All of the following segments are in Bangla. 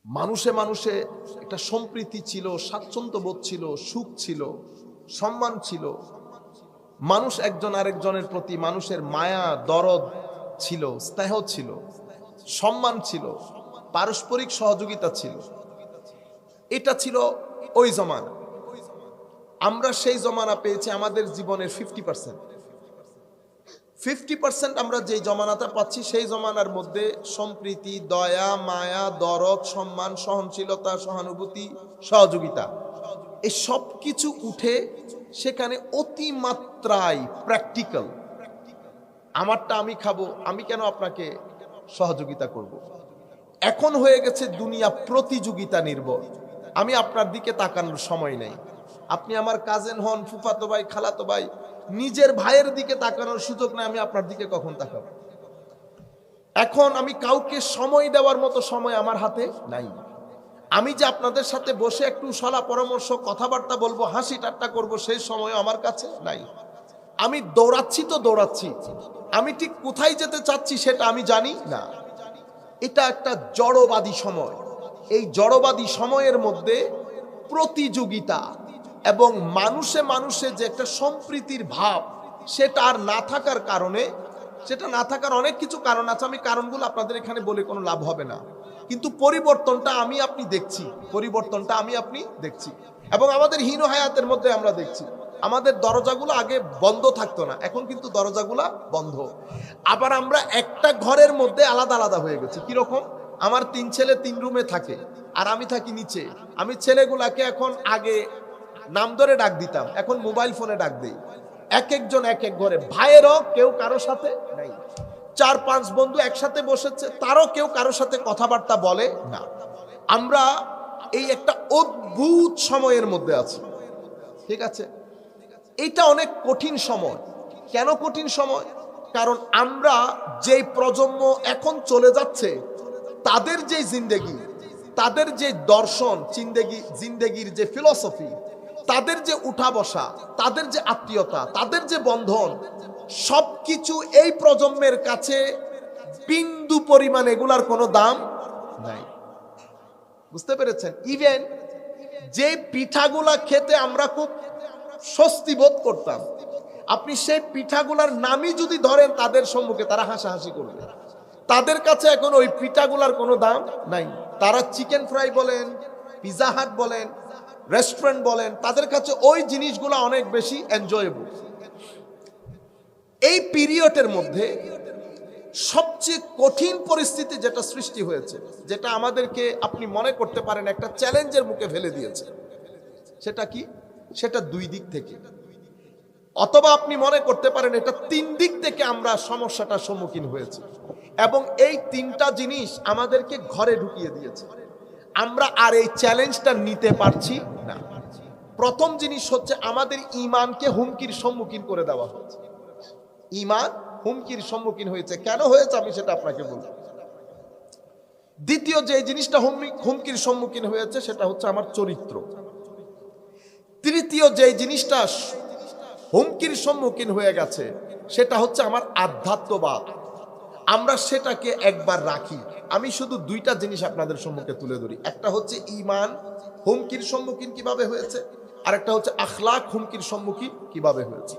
মানুষে মানুষে একটা সম্প্রীতি ছিল, স্বাচ্ছন্দ্য বোধ ছিল, সুখ ছিল, সম্মান ছিল। মানুষ একজন আরেকজনের প্রতি মানুষের মায়া দরদ ছিল, স্নেহ ছিল, সম্মান ছিল, পারস্পরিক সহযোগিতা ছিল। এটা ছিল ওই জমানা। আমরা সেই জমানা পেয়েছি আমাদের জীবনের 50%। আমরা যেই জমানাটা পাচ্ছি সেই জমানার মধ্যে সম্প্রীতি, দয়া, মায়া, দরদ, সম্মান, সহনশীলতা, সহানুভূতি, সহযোগিতা, এই সব কিছু উঠে সেখানে অতিমাত্রায় প্র্যাকটিক্যাল। আমারটা আমি খাবো, আমি কেন আপনাকে সহযোগিতা করব। এখন হয়ে গেছে দুনিয়া প্রতিযোগিতা নির্ভর। আমি আপনার দিকে তাকানোর সময় নেই। আপনি আমার কাজিন হন, ফুফাতো ভাই, খালাতো ভাই, নিজের ভাইয়ের দিকে তাকানোর সুযোগ নেই। আমি আপনার দিকে কখন তাকাবো? এখন আমি কাউকে সময় দেওয়ার মতো সময় আমার হাতে নাই। আমি যে আপনাদের সাথে বসে একটু সলা পরামর্শ, কথাবার্তা বলবো, হাসি ঠাট্টা করবো, সেই সময় আমার কাছে নাই। আমি দৌড়াচ্ছি তো দৌড়াচ্ছি, আমি ঠিক কোথায় যেতে চাচ্ছি সেটা আমি জানি না। এটা একটা জড়বাদী সময়। এই জড়বাদী সময়ের মধ্যে প্রতিযোগিতা এবং মানুষে মানুষে যে একটা সম্প্রীতির ভাব, সেটা আর না থাকার কারণে, সেটা না থাকার অনেক কিছু কারণ আছে। আমি কারণগুলো আপনাদের এখানে বলে কোনো লাভ হবে না, কিন্তু পরিবর্তনটা আমি আপনি দেখছি, পরিবর্তনটা আমি আপনি দেখছি। এবং আমাদের হীন হায়াতের মধ্যে আমরা দেখছি আমাদের দরজাগুলো আগে বন্ধ থাকতো না, এখন কিন্তু দরজাগুলো বন্ধ। আবার আমরা একটা ঘরের মধ্যে আলাদা আলাদা হয়ে গেছি। কিরকম? আমার 3 ছেলে 3 রুমে থাকে আর আমি থাকি নিচে। আমি ছেলেগুলাকে এখন আগে নাম ধরে ডাক দিতাম, এখন মোবাইল ফোনে ডাক দিই। এক একজন এক এক ঘরে। ভাইয়েরও কেউ কারো সাথে নাই। 4-5 বন্ধু একসাথে বসেছে, তারও কেউ কারোর সাথে কথাবার্তা বলে না। আমরা এই একটা অদ্ভুত সময়ের মধ্যে আছি, ঠিক আছে? এটা অনেক কঠিন সময়। কেন কঠিন সময়? কারণ আমরা যেই প্রজন্ম এখন চলে যাচ্ছে, তাদের যে জিন্দেগি, তাদের যে দর্শন, জিন্দেগির যে ফিলসফি, তাদের যে উঠা বসা, তাদের যে আত্মীয়তা, তাদের যে বন্ধন, সবকিছু এই প্রজন্মের কাছে বিন্দু পরিমাণ এগুলার কোনো দাম নাই। বুঝতে পেরেছেন? ইভেন যে পিঠাগুলা খেতে আমরা খুব স্বস্তি বোধ করতাম, আপনি সেই পিঠাগুলার নামই যদি ধরেন তাদের সম্মুখে, তারা হাসাহাসি করবে। তাদের কাছে এখন ওই পিঠাগুলার কোনো দাম নাই। তারা চিকেন ফ্রাই বলেন, পিজা হাট বলেন, রেস্টুরেন্ট বলেন, তাদের কাছে ওই জিনিসগুলো অনেক বেশি এনজয়েবল। এই পিরিয়ডের মধ্যে সবচেয়ে কঠিন পরিস্থিতি যেটা সৃষ্টি হয়েছে, যেটা আমাদেরকে আপনি মনে করতে পারেন একটা চ্যালেঞ্জের মুখে ফেলে দিয়েছে, সেটা কি? সেটা 2 দিক থেকে, অথবা আপনি মনে করতে পারেন এটা 3 দিক থেকে আমরা সমস্যাটার সম্মুখীন হয়েছি। এবং এই 3টা জিনিস আমাদেরকে ঘরে ঢুকিয়ে দিয়েছে। আমরা আর এই চ্যালেঞ্জটা নিতে পারছি না। প্রথম জিনিস হচ্ছে আমাদের ঈমানকে হুমকির সম্মুখীন করে দেওয়া হয়েছে। ঈমান হুমকির সম্মুখীন হয়েছে। কেন হয়েছে আমি সেটা আপনাকে বলব। দ্বিতীয় যে জিনিসটা হুমকির সম্মুখীন হয়েছে সেটা হচ্ছে আমার চরিত্র। তৃতীয় যে জিনিসটা হুমকির সম্মুখীন হয়ে গেছে সেটা হচ্ছে আমার আধ্যাত্মবাদ। আমরা সেটাকে একবার রাখি। আমি শুধু 2টা জিনিস আপনাদের সম্মুখে তুলে ধরি। একটা হচ্ছে ঈমান হুমকির সম্মুখীন কিভাবে হয়েছে, আর একটা হচ্ছে আখলাক হুমকির সম্মুখীন কিভাবে হয়েছে।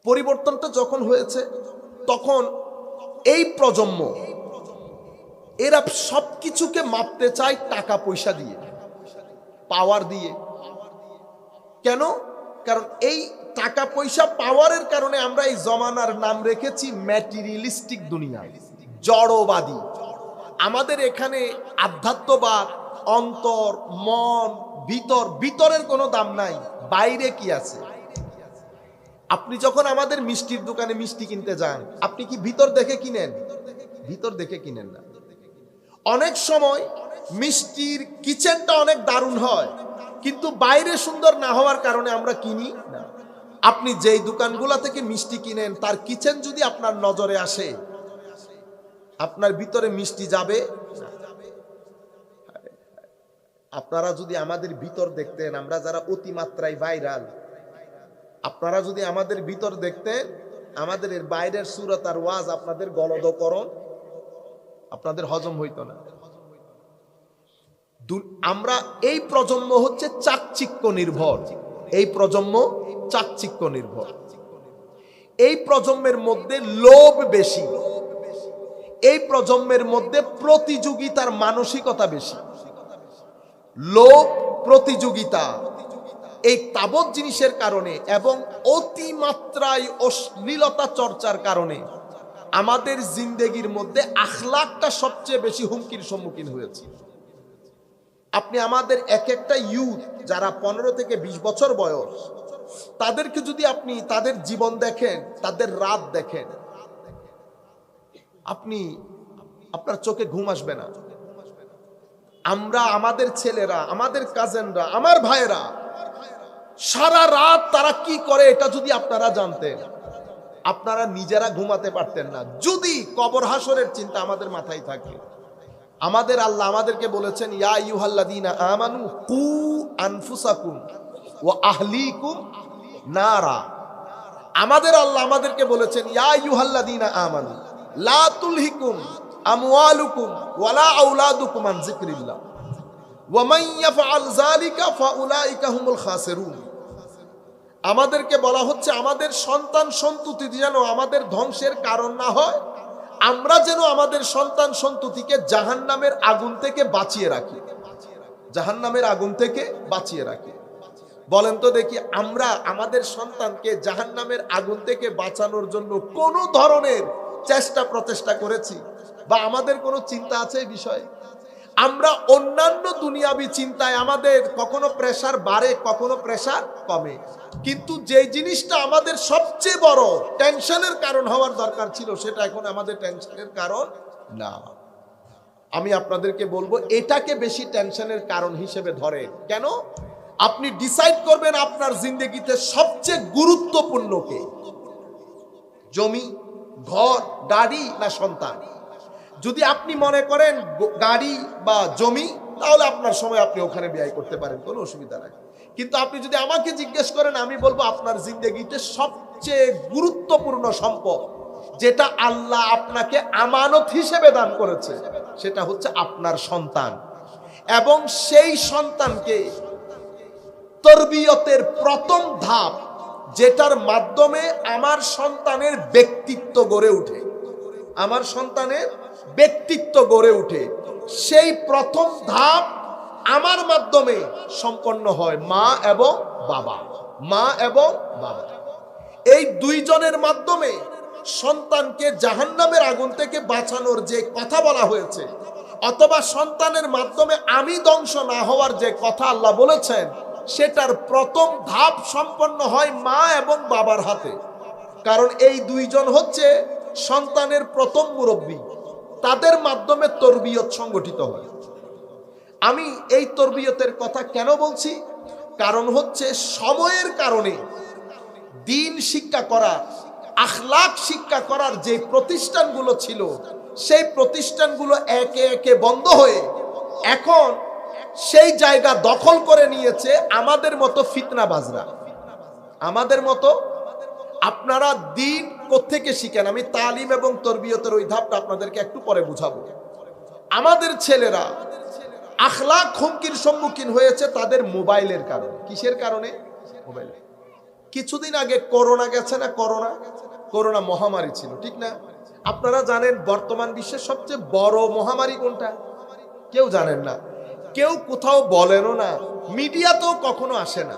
পরিবর্তনটা যখন হয়েছে তখন এই প্রজন্ম, এরা সবকিছুকে মাপতে চায় টাকা পয়সা দিয়ে, পাওয়ার দিয়ে। কেন? কারণ এই টাকা পয়সা পাওয়ারের কারণে আমরা এই জমানার নাম রেখেছি ম্যাটেরিয়ালিস্টিক দুনিয়া, জড়বাদী। আমাদের এখানে আধ্যাত্মবাদ, অন্তর, মন, ভিতরের কোনো দাম নাই। বাইরে কি আছে? আপনি যখন আমাদের মিষ্টির দোকানে মিষ্টি কিনতে যান, আপনি কি ভিতর দেখে কিনেন? ভিতর দেখে কিনেন না। অনেক সময় মিষ্টির কিচেনটা অনেক দারুণ হয়, কিন্তু বাইরে সুন্দর না হওয়ার কারণে আমরা কিনি না। আপনি যেই দোকানগুলা থেকে মিষ্টি কিনেন তার কিচেন যদি আপনার নজরে আসে, আপনার ভিতরে মিষ্টি যাবে না। আপনারা যদি আমাদের ভিতর দেখতেন, আমরা যারা অতিমাত্রায় ভাইরাল, আপনারা যদি আমাদের ভিতর দেখতেন, আমাদের এর বাইরের সুরত আর ওয়াজ আপনাদের গলদকরণ, আপনাদের হজম হইতো না। আমরা এই প্রজন্ম হচ্ছে চাকচিক্য নির্ভর, এই প্রজন্ম চাকচিক্য নির্ভর। এই প্রজন্মের মধ্যে লোভ বেশি, এই প্রজন্মের মধ্যে প্রতিযোগিতার মানসিকতা বেশি। লোভ, প্রতিযোগিতা, এই তাবৎ জিনিসের কারণে এবং অতিমাত্রায় অশ্লীলতা চর্চার কারণে আমাদের জিন্দেগির মধ্যে আখলাকটা সবচেয়ে বেশি হুমকির সম্মুখীন হয়েছে। আপনি আমাদের এক একটা ইউথ যারা 15 থেকে 20 বছর বয়স, তাদেরকে যদি আপনি তাদের জীবন দেখেন, তাদের রাত দেখেন, আপনার চোখে ঘুম আসবে না। আমরা, আমাদের ছেলেরা, আমাদের কাজিনরা, আমার ভাইয়েরা সারা রাত তারা কি করে এটা যদি আপনারা জানতেন, আপনারা নিজেরা ঘুমাতে পারতেন না যদি কবর হাসরের চিন্তা আমাদের মাথায় থাকে। আমাদের আল্লাহ আমাদেরকে বলেছেন, ইয়া আইয়ুহাল্লাযীনা আমানু কু আনফুসাকুম ওয়া আহলিকুম নারা। আমাদের আল্লাহ আমাদেরকে বলেছেন, ইয়া আইয়ুহাল্লাযীনা আমানু লা তুলহিকুম আমওয়ালুকুম ওয়ালা আওলাদুকুম আন যিকরিল্লাহ ওয়া মান ইয়াফআল যালিকা ফাউলাইকা হুমুল খাসিরুন। আমাদেরকে বলা হচ্ছে আমাদের সন্তান সন্ততি যেন আমাদের ধ্বংসের কারণ না হয়, আমরা যেন আমাদের সন্তান সন্ততিকে জাহান্নামের আগুন থেকে বাঁচিয়ে রাখি, জাহান্নামের আগুন থেকে বাঁচিয়ে রাখি। বলেন তো দেখি, আমরা আমাদের সন্তানকে জাহান্নামের আগুন থেকে বাঁচানোর জন্য কোনো ধরনের চেষ্টা প্রচেষ্টা করেছি বা আমাদের কোনো চিন্তা আছে এই বিষয়ে? আমরা অন্যান্য দুনিয়াবি চিন্তায় আমাদের কখনো প্রেসার বাড়ে, কখনো প্রেসার কমে, কিন্তু যে জিনিসটা আমাদের সবচেয়ে বড় টেনশনের কারণ হওয়ার দরকার ছিল সেটা এখন আমাদের টেনশনের কারণ না। আমি আপনাদেরকে বলবো এটাকে বেশি টেনশনের কারণ হিসেবে ধরেন। কেন? আপনি ডিসাইড করবেন আপনার জিন্দেগিতে সবচেয়ে গুরুত্বপূর্ণ কে, জমি, ঘর, গাড়ি না সন্তান? যদি আপনি মনে করেন গাড়ি বা জমি, তাহলে আপনার সময় আপনি ওখানে ব্যয় করতে পারেন, কোনো অসুবিধা নাই। কিন্তু আপনি যদি আমাকে জিজ্ঞেস করেন, আমি বলবো আপনার জিন্দেগিতে সবচেয়ে গুরুত্বপূর্ণ সম্পদ যেটা আল্লাহ আপনাকে আমানত হিসেবে দান করেছে সেটা হচ্ছে আপনার সন্তান। এবং সেই সন্তানকে তরবিয়তের প্রথম ধাপ, যেটার মাধ্যমে আমার সন্তানের ব্যক্তিত্ব গড়ে ওঠে, আমার সন্তানের ব্যক্তিত্ব গড়ে ওঠে, সেই প্রথম ধাপ আমার মাধ্যমে সম্পন্ন হয় মা এবং বাবা। মা এবং বাবা এই দুইজনের মাধ্যমে সন্তানকে জাহান্নামের আগুন থেকে বাঁচানোর যে কথা বলা হয়েছে, অথবা সন্তানের মাধ্যমে আমি ধ্বংস না হওয়ার যে কথা আল্লাহ বলেছেন, সেটার প্রথম ধাপ সম্পন্ন হয় মা এবং বাবার হাতে। কারণ এই দুইজন হচ্ছে সন্তানের প্রথম মুরব্বী, তাদের মাধ্যমে তরবিয়ত সংগঠিত হয়। আমি এই তরবিয়তের কথা কেন বলছি? কারণ হচ্ছে সময়ের কারণে দিন শিক্ষা করা, আখলাক শিক্ষা করার যে প্রতিষ্ঠানগুলো ছিল, সেই প্রতিষ্ঠানগুলো একে একে বন্ধ হয়ে এখন সেই জায়গা দখল করে নিয়েছে আমাদের মতো ফিতনাবাজরা, আমাদের মতো। আপনারা দিন কোত্থেকে শিখেন? আমি তালিম এবং তরবিয়তের ওই ধাপটা আপনাদেরকে একটু পরে বুঝাবো। আমাদের ছেলেরা আখলাক হুমকির সম্মুখীন হয়েছে তাদের মোবাইলের কারণে। কিসের কারণে? মোবাইল। কিছুদিন আগে করোনা গেছে না, করোনা মহামারী ছিল, ঠিক না? আপনারা জানেন বর্তমান বিশ্বের সবচেয়ে বড় মহামারী কোনটা? কেউ জানেন না, কেউ কোথাও বলেনও না, মিডিয়াতেও কখনো আসে না।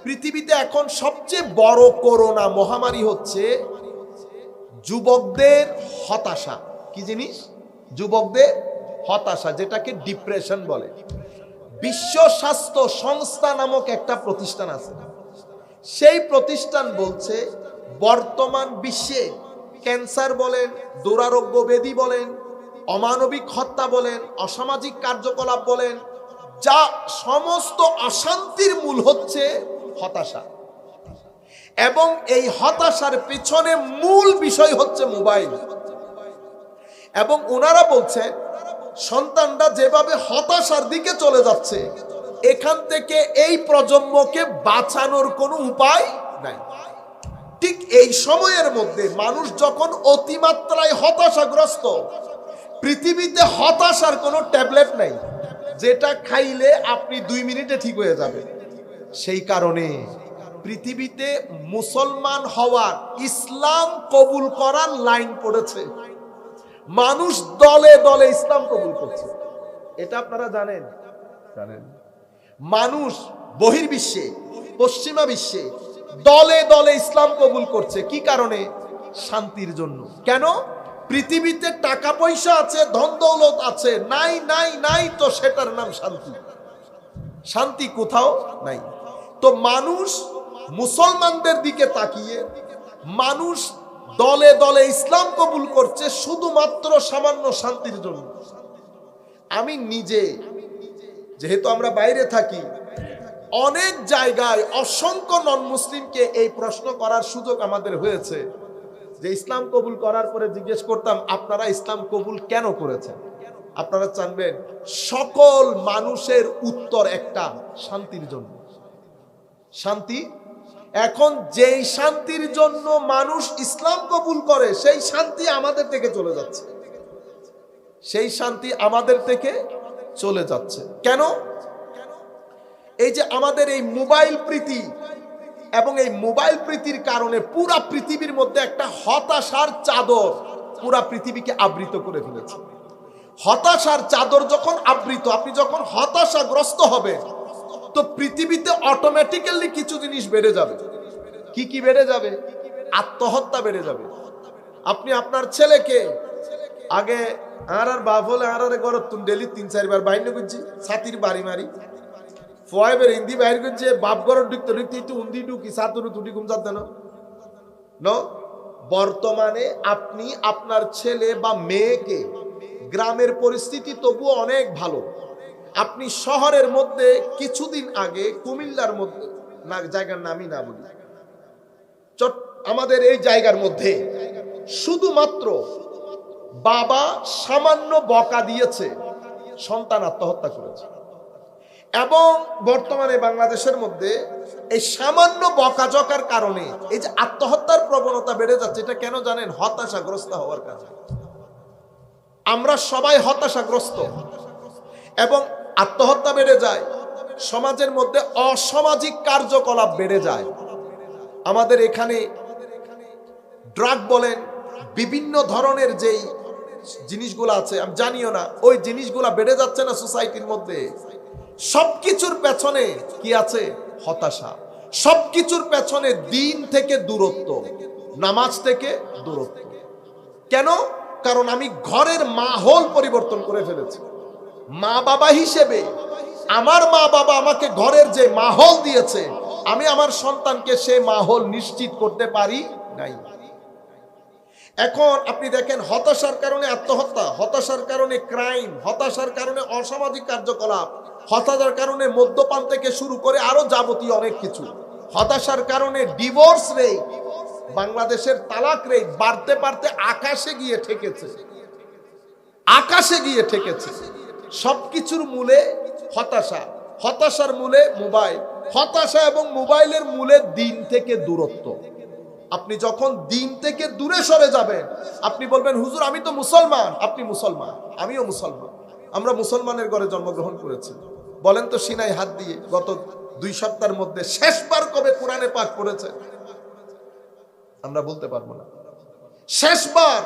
পৃথিবীতে এখন সবচেয়ে বড় করোনা মহামারী হচ্ছে যুবকদের হতাশা। কি জিনিস? যুবকদের হতাশা, যেটাকে ডিপ্রেশন বলে। বিশ্ব স্বাস্থ্য সংস্থা নামক একটা প্রতিষ্ঠান আছে, সেই প্রতিষ্ঠান বলছে বর্তমান বিশ্বে ক্যান্সার বলেন, দুরারোগ্য ব্যাধি বলেন, অমানবিক হত্যা বলেন, অসামাজিক কার্যকলাপ বলেন, যা সমস্ত অশান্তির মূল হচ্ছে হতাশা। এবং এই হতাশার পেছনে মূল বিষয় হচ্ছে মোবাইল। এবং ওনারা বলছেন সন্তানরা যেভাবে হতাশার দিকে চলে যাচ্ছে, এখান থেকে এই প্রজন্মকে বাঁচানোর কোনো উপায় নাই। ঠিক এই সময়ের মধ্যে মানুষ যখন অতিমাত্রায় হতাশাগ্রস্ত, পৃথিবীতে হতাশার কোনো ট্যাবলেট নাই যেটা খাইলে আপনি 2 মিনিটে ঠিক হয়ে যাবে। সেই কারণে পৃথিবীতে মুসলমান হওয়ার, ইসলাম কবুল করার লাইন পড়েছে। মানুষ দলে দলে ইসলাম কবুল করছে, এটা আপনারা জানেন? জানেন? মানুষ বহির্বিশ্বে, পশ্চিমা বিশ্বে দলে দলে ইসলাম কবুল করছে। কি কারণে? শান্তির জন্য। কেন? পৃথিবীতে টাকা পয়সা আছে, ধন দৌলত আছে, নাই নাই নাই, তো সেটার নাম শান্তি। শান্তি কোথাও নাই। তো মানুষ মুসলমানদের দিকে তাকিয়ে মানুষ দলে দলে ইসলাম কবুল করছে শুধুমাত্র সামান্য শান্তির জন্য। আমি নিজে, যেহেতু আমরা বাইরে থাকি, অনেক জায়গায় অসংখ্য নন মুসলিমকে এই প্রশ্ন করার সুযোগ আমাদের হয়েছে, যে ইসলাম কবুল করার পরে জিজ্ঞেস করতাম, আপনারা ইসলাম কবুল কেন করেছেন? আপনারা জানবেন, সকল মানুষের উত্তর একটা, শান্তির জন্য। শান্তি। এখন যেই শান্তির জন্য মানুষ ইসলাম কবুল করে, সেই শান্তি আমাদের থেকে চলে যাচ্ছে। সেই শান্তি আমাদের থেকে চলে যাচ্ছে কেন? এই যে আমাদের এই মোবাইল প্রীতি, এবং এই মোবাইল প্রীতির কারণে পুরা পৃথিবীর মধ্যে একটা হতাশার চাদর পুরা পৃথিবীকে আবৃত করে ফেলেছে। হতাশার চাদর যখন আবৃত, আপনি যখন হতাশাগ্রস্ত হবেন, তো পৃথিবীতে অটোমেটিক্যালি কিছু জিনিস বেড়ে যাবে। কি কি বেড়ে যাবে? আত্মহত্যা বেড়ে যাবে। আপনি আপনার ছেলেকে, আগে আর বাপ হলে আর গরত তুন ডেলি 3-4 বার বাইর করছি, ছাতির বাড়ি মারি ফয়েবের হিন্দি বাইর করছে, বাপ গরত ঢুকতে ঢুকতে একটু উন্দি ঢুকি সাতুরু তুটি ঘুম যাতে না। বর্তমানে আপনি আপনার ছেলে বা মেয়েকে, গ্রামের পরিস্থিতি তবুও অনেক ভালো, আপনি শহরের মধ্যে কিছুদিন আগে কুমিল্লার মধ্যে, না জায়গার নামই না বলি, আমাদের এই জায়গার মধ্যে শুধুমাত্র বাবা সামান্য বকা দিয়েছে, সন্তান আত্মহত্যা করেছে। এবং বর্তমানে বাংলাদেশের মধ্যে এই সামান্য বকাঝকার কারণে এই যে আত্মহত্যার প্রবণতা বেড়ে যাচ্ছে, এটা কেন জানেন? হতাশাগ্রস্ত হওয়ার কারণে। আমরা সবাই হতাশাগ্রস্ত, এবং আত্মহত্যা বেড়ে যায়, সমাজের মধ্যে অসামাজিক কার্যকলাপ বেড়ে যায়। আমাদের এখানে ড্রাগ বলেন, বিভিন্ন ধরনের যেই জিনিসগুলো আছে আমি জানিও না, ওই জিনিসগুলা বেড়ে যাচ্ছে না সোসাইটির মধ্যে। সবকিছুর পেছনে কি আছে? হতাশা। সবকিছুর পেছনে দিন থেকে দূরত্ব, নামাজ থেকে দূরত্ব। কেন? কারণ আমি ঘরের মাহৌল পরিবর্তন করে ফেলেছি। মা বাবা হিসেবে আমার মা বাবা আমাকে ঘরের যে মাহৌল দিয়েছে, আমি আমার সন্তানকে সে মাহৌল নিশ্চিত করতে পারি নাই। এখন আপনি দেখেন, হতাশার কারণে আত্মহত্যা, হতাশার কারণে ক্রাইম, হতাশার কারণে অসামাজিক কার্যকলাপ, হতাশার কারণে মদ্যপান থেকে শুরু করে আরো যাবতীয় অনেক কিছু। হতাশার কারণে ডিভোর্স রেট, বাংলাদেশের তালাক রেট বাড়তে বাড়তে আকাশে গিয়ে ঠেকেছে, আকাশে গিয়ে ঠেকেছে। সবকিছুর মূলে হতাশা, হতাশার মূলে মোবাইল, হতাশা এবং মোবাইলের মূলে দিন থেকে দূরত্ব। আপনি যখন দিন থেকে দূরে সরে যাবেন, আপনি বলবেন, হুজুর আমি তো মুসলমান। আপনি মুসলমান, আমিও মুসলমান, আমরা মুসলমানের ঘরে জন্মগ্রহণ করেছি। বলেন তো সিনাই হাত দিয়ে, গত 2 সপ্তাহের মধ্যে শেষবার কবে কোরআনে পাক পড়েছেন? আমরা বলতে পারবো না। শেষবার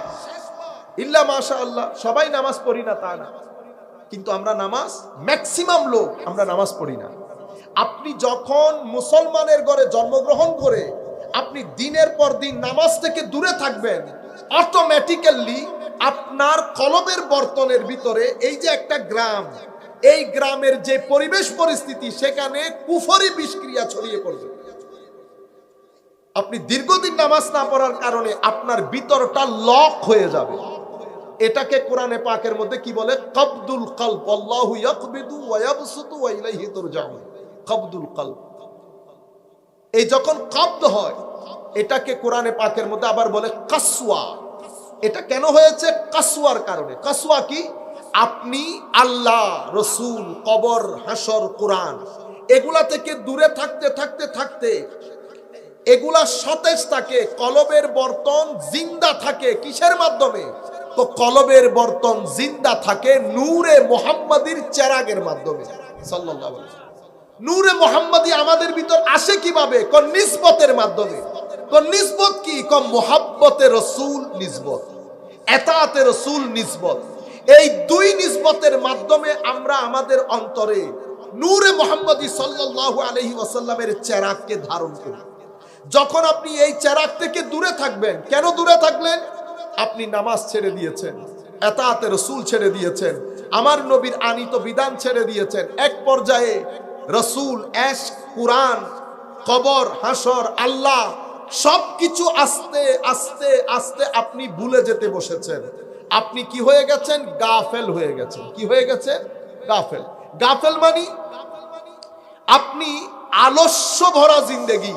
ইল্লা মাশাআল্লাহ, সবাই নামাজ পড়ি না তা না, কিন্তু আমরা নামাজ, ম্যাক্সিমাম লোক আমরা নামাজ পড়ি না। আপনি যখন মুসলমানের ঘরে জন্মগ্রহণ করে আপনি দিনের পর দিন নামাজ থেকে দূরে থাকবেন, অটোমেটিক্যালি আপনার কলবের বর্তনের ভিতরে এই যে একটা গ্রাম, এই গ্রামের যে পরিবেশ পরিস্থিতি, সেখানে কুফরি বিষক্রিয়া ছড়িয়ে পড়বে। আপনি দীর্ঘদিন নামাজ না পড়ার কারণে আপনার ভিতরটা লক হয়ে যাবে। এটাকে কোরআনে পাকের মধ্যে কি বলে? কবদুল কলব, আল্লাহু ইয়াকবিদু ওয়া ইয়াবসুতু ওয়া ইলাইহি তুরজাউন। কবদুল কলব, এই যখন কবদ হয়, এটাকে কোরআনে পাকের মধ্যে আবার বলে কাসওয়া। এটা কেন হয়েছে? কাসওয়ার কারণে। কাসওয়া কি? আপনি আল্লাহ, রসুল, কবর, হাসর, কোরআন এগুলা থেকে দূরে থাকতে থাকতে থাকতে এগুলা সতেজ থাকে, কলবের বর্তন জিন্দা থাকে। কিসের মাধ্যমে? তো কলবের বর্তন জিন্দা থাকে নূরে মুহাম্মাদির চেরাগের মাধ্যমে। সাল্লাল্লাহু আলাইহি ওয়াসাল্লাম। নূরে মুহাম্মাদি আমাদের ভিতর আসে কিভাবে? কোন নিসবতের মাধ্যমে। কোন নিসবত কি? কোন মুহাব্বতে রাসূল নিসবত, এতাতে রাসূল নিসবত। এই দুই নিসবতের মাধ্যমে আমরা আমাদের অন্তরে নূরে মুহাম্মাদি সাল্লাল্লাহু আলাইহি ওয়াসাল্লামের চেরাগকে ধারণ করি। যখন আপনি এই চেরাগ থেকে দূরে থাকবেন, কেন দূরে থাকলেন? আপনি নামাজ ছেড়ে দিয়েছেন, এতাতে রাসূল ছেড়ে দিয়েছেন, আমার নবীর আনিত বিধান ছেড়ে দিয়েছেন। এক পর্যায়ে রাসূল, ইশক, কুরআন, কবর, হাসর, আল্লাহ সবকিছু আস্তে আস্তে আস্তে আপনি ভুলে যেতে বসেছেন। আপনি কি হয়ে গেছেন? গাফেল হয়ে গেছেন। কি হয়ে গেছেন? গাফেল। গাফেল মানে আপনি আলস্য ভরা জিন্দেগি,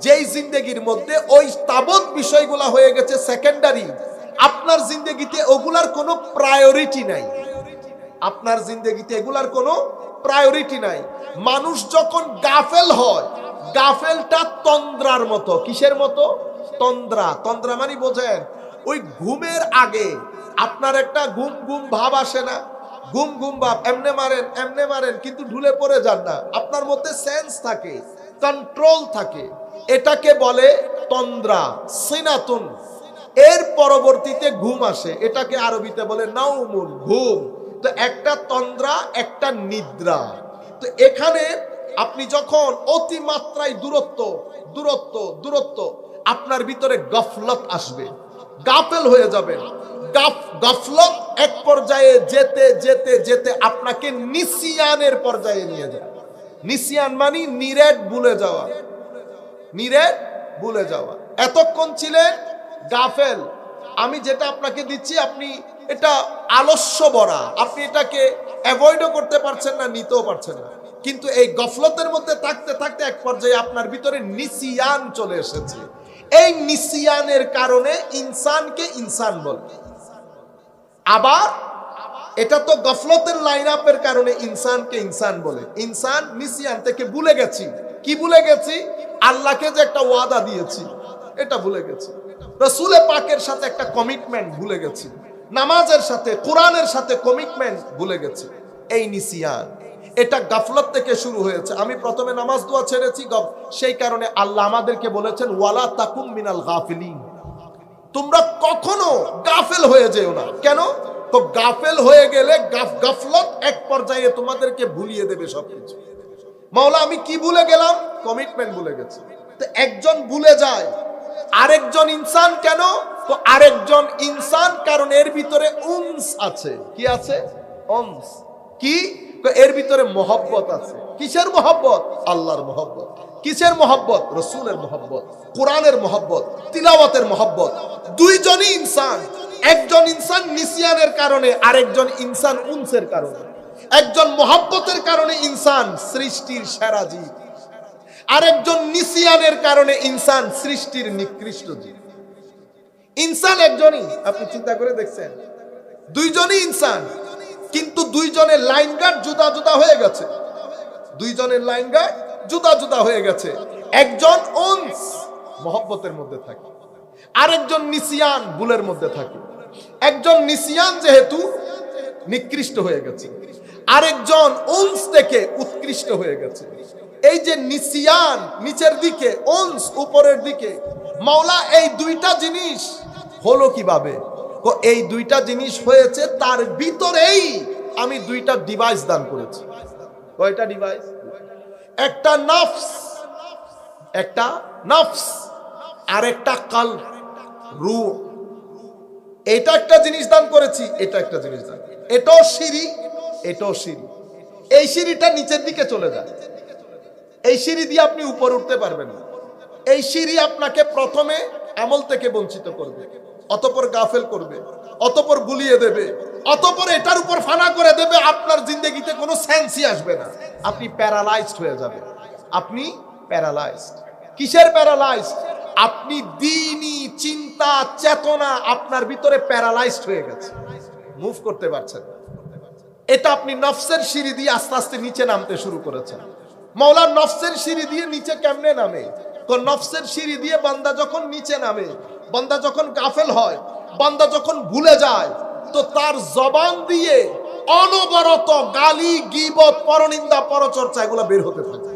যেই জিন্দেগির মধ্যে ওই তাবৎ বিষয়গুলা হয়ে গেছে সেকেন্ডারি। আপনার জিন্দেগিতে ওগুলার কোনো প্রায়োরিটি নাই। আপনার জিন্দেগিতে এগুলার কোনো প্রায়োরিটি নাই। মানুষ যখন গাফেল হয়, গাফেলটা তন্দ্রার মতো। কিসের মতো? তন্দ্রা। তন্দ্রা মানে বোঝেন, ওই ঘুমের আগে আপনার একটা ঘুম ঘুম ভাব আসে না? ঘুম ঘুম ভাব, এমনে মারেন কিন্তু ঢুলে পড়ে যান না। আপনার মধ্যে সেন্স থাকে, কন্ট্রোল থাকে। এটাকে বলে তন্দ্রা, সিনাতুন। এর পরবর্তীতে ঘুম আসে, এটাকে আরবিতে বলে নাউমুন, ঘুম। তো একটা তন্দ্রা, একটা নিদ্রা। তো এখানে আপনি যখন অতিমাত্রায় দূরত্ব আপনার ভিতরে গফলত আসবে, গাফেল হয়ে যাবেন। গফলত এক পর্যায়ে যেতে যেতে যেতে আপনাকে নিসিয়ানের পর্যায়ে নিয়ে যায়। নিসিয়ান মানে নিরেট ভুলে যাওয়া। নিরেট ভুলে যাওয়া। এতক্ষণ ছিলেন গাফেল। আমি যেটা আপনাকে দিচ্ছি, আপনি এটা আলস্য ভরা, আপনি এটাকে অ্যাভয়েডও করতে পারছেন না, নিতেও পারছেন না। কিন্তু এই গফলতের মধ্যে থাকতে থাকতে এক পর্যায়ে আপনার ভিতরে নিসিয়ান চলে এসেছে। এই নিসিয়ানের কারণে ইনসানকে ইনসান বলে। আবার এটা তো গফলতের লাইন আপের কারণে ইনসানকে ইনসান বলে। ইনসান নিসিয়ান থেকে ভুলে গেছি। কি ভুলে গেছি? আল্লাহকে যে একটা ওয়াদা দিয়েছি এটা ভুলে গেছি। রাসূল পাকের সাথে একটা কমিটমেন্ট ভুলে গেছি। নামাজের সাথে, কোরআনের সাথে কমিটমেন্ট ভুলে গেছি। এই নিসিয়ান, এটা গাফলত থেকে শুরু হয়েছে। আমি প্রথমে নামাজ দোয়া ছেড়েছি, সেই কারণে আল্লাহ আমাদেরকে বলেছেন ওয়ালা তাকুম মিনাল গাফিলিন, তোমরা কখনো গাফেল হয়ে যেও না। কেন? তো গাফেল হয়ে গেলে গাফলত এক পর্যায়ে তোমাদেরকে ভুলিয়ে দেবে সবকিছু। মাওলা আমি কি ভুলে গেলাম? কমিটমেন্ট ভুলে গেছি। তো একজন ভুলে যায়, আরেকজন ইনসান কেন? তো আরেকজন ইনসান কারণ এর ভিতরে উনস আছে। কি আছে? উনস। কি? এর ভিতরে মহব্বত আছে। কিসের মহব্বত? আল্লাহর মহব্বত। কিসের মহব্বত? রাসূলের মহব্বত, কোরআনের মহব্বত, তিলাওয়াতের মহব্বত। দুইজনই ইনসান। একজন ইনসান নিসিয়ানের কারণে, আরেকজন ইনসান উনসের কারণে। একজন মহব্বতের কারণে ইনসান সৃষ্টির সেরা জীব, আরেকজন নিসিয়ানের কারণে ইনসান সৃষ্টির নিকৃষ্ট জীব। ইনসান একজনই। আপনি চিন্তা করে দেখছেন, দুইজনই ইনসান, কিন্তু দুইজনের লাইন গার্ড জুদা জুদা হয়ে গেছে। দুইজনের লাইন গার্ড জুদা জুদা হয়ে গেছে। একজন উনস মহব্বতের মধ্যে থাকে, আরেকজন নিসিয়ান ভুলের মধ্যে থাকে। একজন নিসিয়ান যেহেতু নিকৃষ্ট হয়ে গেছে, আরেকজন উনস থেকে উৎকৃষ্ট হয়ে গেছে। এই যে নিসিয়ান নিচের দিকে, উনস উপরের দিকে, মাওলা এই দুইটা জিনিস হলো কিভাবে? এই দুইটা জিনিস হয়েছে তার ভিতরেই আমি দুইটা ডিভাইস দান করেছি। কয়টা ডিভাইস? একটা নফস, একটা নফস, আর একটা কলব, রূহ। এটা একটা জিনিস দান করেছি, এটা একটা জিনিস দান। এটাও সিঁড়ি, এটাও সিঁড়ি। এই সিঁড়িটা নিচের দিকে চলে যায়। এই সিঁড়ি দিয়ে আপনি উপরে উঠতে পারবেন না। এই সিঁড়ি আপনাকে প্রথমে আমল থেকে বঞ্চিত করবে, অতঃপর গাফেল করবে, অতঃপর গুলিয়ে দেবে, অতঃপর এটার উপর ফানা করে দেবে। আপনার জিন্দগিতে কোনো সেন্সই আসবে না। আপনি প্যারালাইজড হয়ে যাবেন। আপনি প্যারালাইজড। কিসের প্যারালাইজড? আপনি দ্বীনি চিন্তা চেতনা আপনার ভিতরে প্যারালাইজড হয়ে গেছে, মুভ করতে পারছেন না। এটা আপনি নফসের সিঁড়ি দিয়ে আস্তে আস্তে নিচে নামতে শুরু করেছেন। মাওলা নফসের সিঁড়ি দিয়ে নিচে কেমনে নামে? তো নফসের সিঁড়ি দিয়ে বান্দা যখন নিচে নামে, বান্দা যখন গাফেল হয়, বান্দা যখন ভুলে যায় তো তার জবান দিয়ে অনবরত গালি, গীবত, পরনিন্দা, পরচর্চা এগুলো বের হতে থাকে।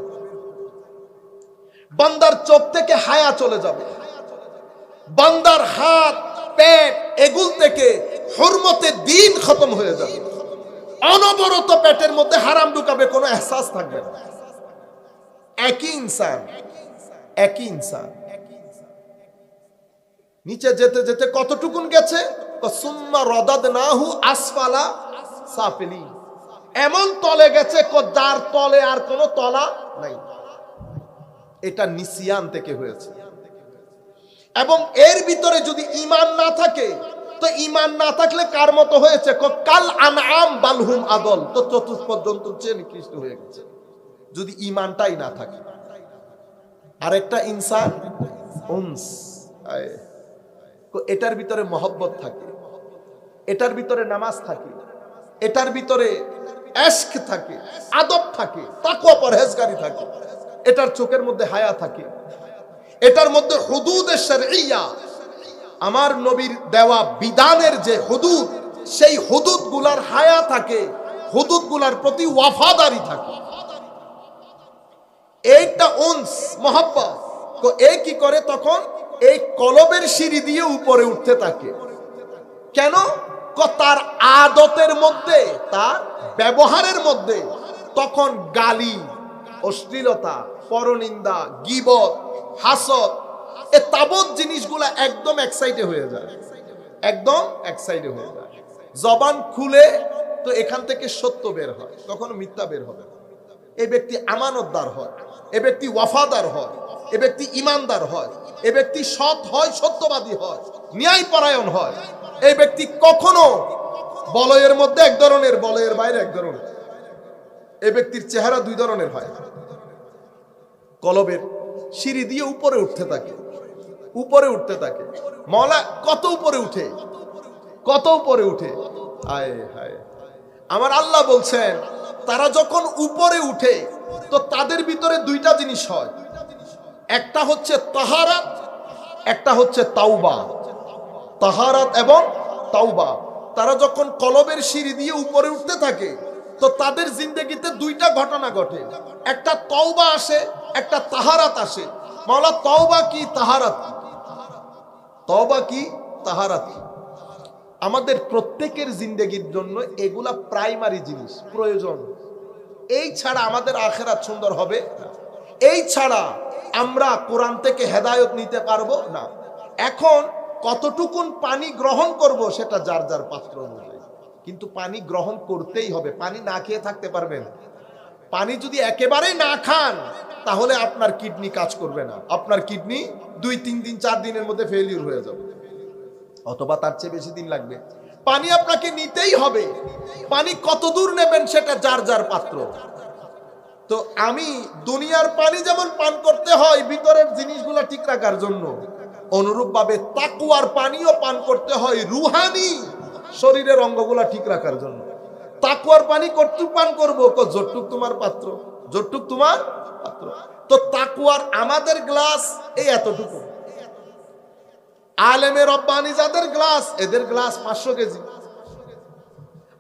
বান্দার চোখ থেকে হায়া চলে যাবে, বান্দার হাত, পেট এগুল থেকে হুরমতে দ্বীন খতম হয়ে যাবে। অনবরত পেটের মধ্যে হারাম ঢুকাবে, কোনো এহসাস থাকবে না। একই ইনসান নিচে যেতে যেতে কতটুকুন গেছে, সুম্মা রাদাদনাহু আসফালা সাফিলিন, এমন তলে গেছে যার তলে আর কোনো তলা নাই। এটা নিসিয়ান থেকে হয়েছে। এবং এর ভিতরে যদি ঈমান না থাকে, তো ঈমান না থাকলে কার মতো হয়েছে, কাল আনআম বালহুম আদল, তো চতুর্থ পর্যন্ত চেয়ে নিকৃষ্ট হয়ে গেছে যদি ঈমানটাই না থাকে। আরেকটা ইনসান উনস, এটার ভিতরে মহব্বত থাকে, এটার ভিতরে নামাজ থাকে, এটার ভিতরে ইশক থাকে, আদব থাকে, তাকওয়া পরহেজগারি থাকে, এটার চোখের মধ্যে হায়া থাকে, এটার মধ্যে হুদুদে শরঈয়া, আমার নবীর দেওয়া বিধানের যে হুদুদ, সেই হুদুদ গুলার হায়া থাকে, হুদুদ গুলার প্রতি ওয়াফাদারি থাকে। এইটা উনস, মহব্বত। তো এই কি করে, তখন এই কলবের সিঁড়ি দিয়ে উপরে উঠতে থাকে। কেন? তার আদতের মধ্যে, তার ব্যবহারের মধ্যে তখন গালি, অশ্লীলতা, পরনিন্দা, গীবত, হাসদ, এ তাবৎ জিনিসগুলা একদম এক সাইডে হয়ে যায়, একদম এক সাইডে হয়ে যায়। জবান খুলে তো এখান থেকে সত্য বের হয়, কখনো মিথ্যা বের হবে। এই ব্যক্তি আমানতদার হয়, এ ব্যক্তি ওয়াফাদার হয়, এ ব্যক্তি ইমানদার হয়, এ ব্যক্তি সৎ হয়, সত্যবাদী হয়, ন্যায়পরায়ণ হয়। এই ব্যক্তি কখনো বলয়ের মধ্যে এক ধরনের, বলয়ের বাইরে এক ধরনের। এই ব্যক্তির চেহারা দুই ধরনের হয়। কলবের সিঁড়ি দিয়ে উপরে উঠতে থাকে, উপরে উঠতে থাকে। মওলা কত উপরে উঠে, কত উপরে উঠে। আয় হায়, আমার আল্লাহ বলছেন তারা যখন উপরে উঠে তো তাদের ভিতরে দুইটা জিনিস হয়, একটা হচ্ছে তাহারাত, একটা হচ্ছে তাওবা। তাহারাত এবং তাওবা। তারা যখন কলবের সিঁড়ি দিয়ে উপরে উঠতে থাকে তো তাদের জিন্দেগিতে দুইটা ঘটনা ঘটে, একটা তাওবা আসে, একটা তাহারাত আসে। মাওলা তাওবা কি, তাহারাত কি? তাওবা কি, তাহারাত কি? আমাদের প্রত্যেকের জিন্দেগির জন্য এগুলা প্রাইমারি জিনিস, প্রয়োজন। এই ছাড়া আমাদের আখিরাত সুন্দর হবে না, এই ছাড়া আমরা কোরআন থেকে হেদায়েত নিতে পারবো না। এখন কতটুকুন পানি গ্রহণ করব সেটা যার যার পাত্র অনুযায়ী, কিন্তু পানি গ্রহণ করতেই হবে। পানি না খেয়ে থাকতে পারবেন? পানি যদি একেবারেই না খান তাহলে আপনার কিডনি কাজ করবে না, আপনার কিডনি 2-3 দিন 4 দিনের মধ্যে ফেলিউর হয়ে যাবে, অথবা তার চেয়ে বেশি দিন লাগবে। পানি আপনাকে নিতেই হবে। পানি কত দূর নেবেন সেটা যার যার পাত্র। তো আমি দুনিয়ার পানি যেমন পান করতে হয় ভিতরের জিনিসগুলো ঠিক রাখার জন্য, অনুরূপ ভাবে তাকওয়ার পানিও পান করতে হয় রুহানি শরীরের অঙ্গগুলা ঠিক রাখার জন্য। তাকওয়ার পানি কতটুক পান করবো? যতটুক তোমার পাত্র, যতটুক তোমার পাত্র। তো তাকওয়ার আমাদের গ্লাস এই এতটুকু, আলেমে রব্বানি যাদের গ্লাস, এদের গ্লাস 500 কেজি।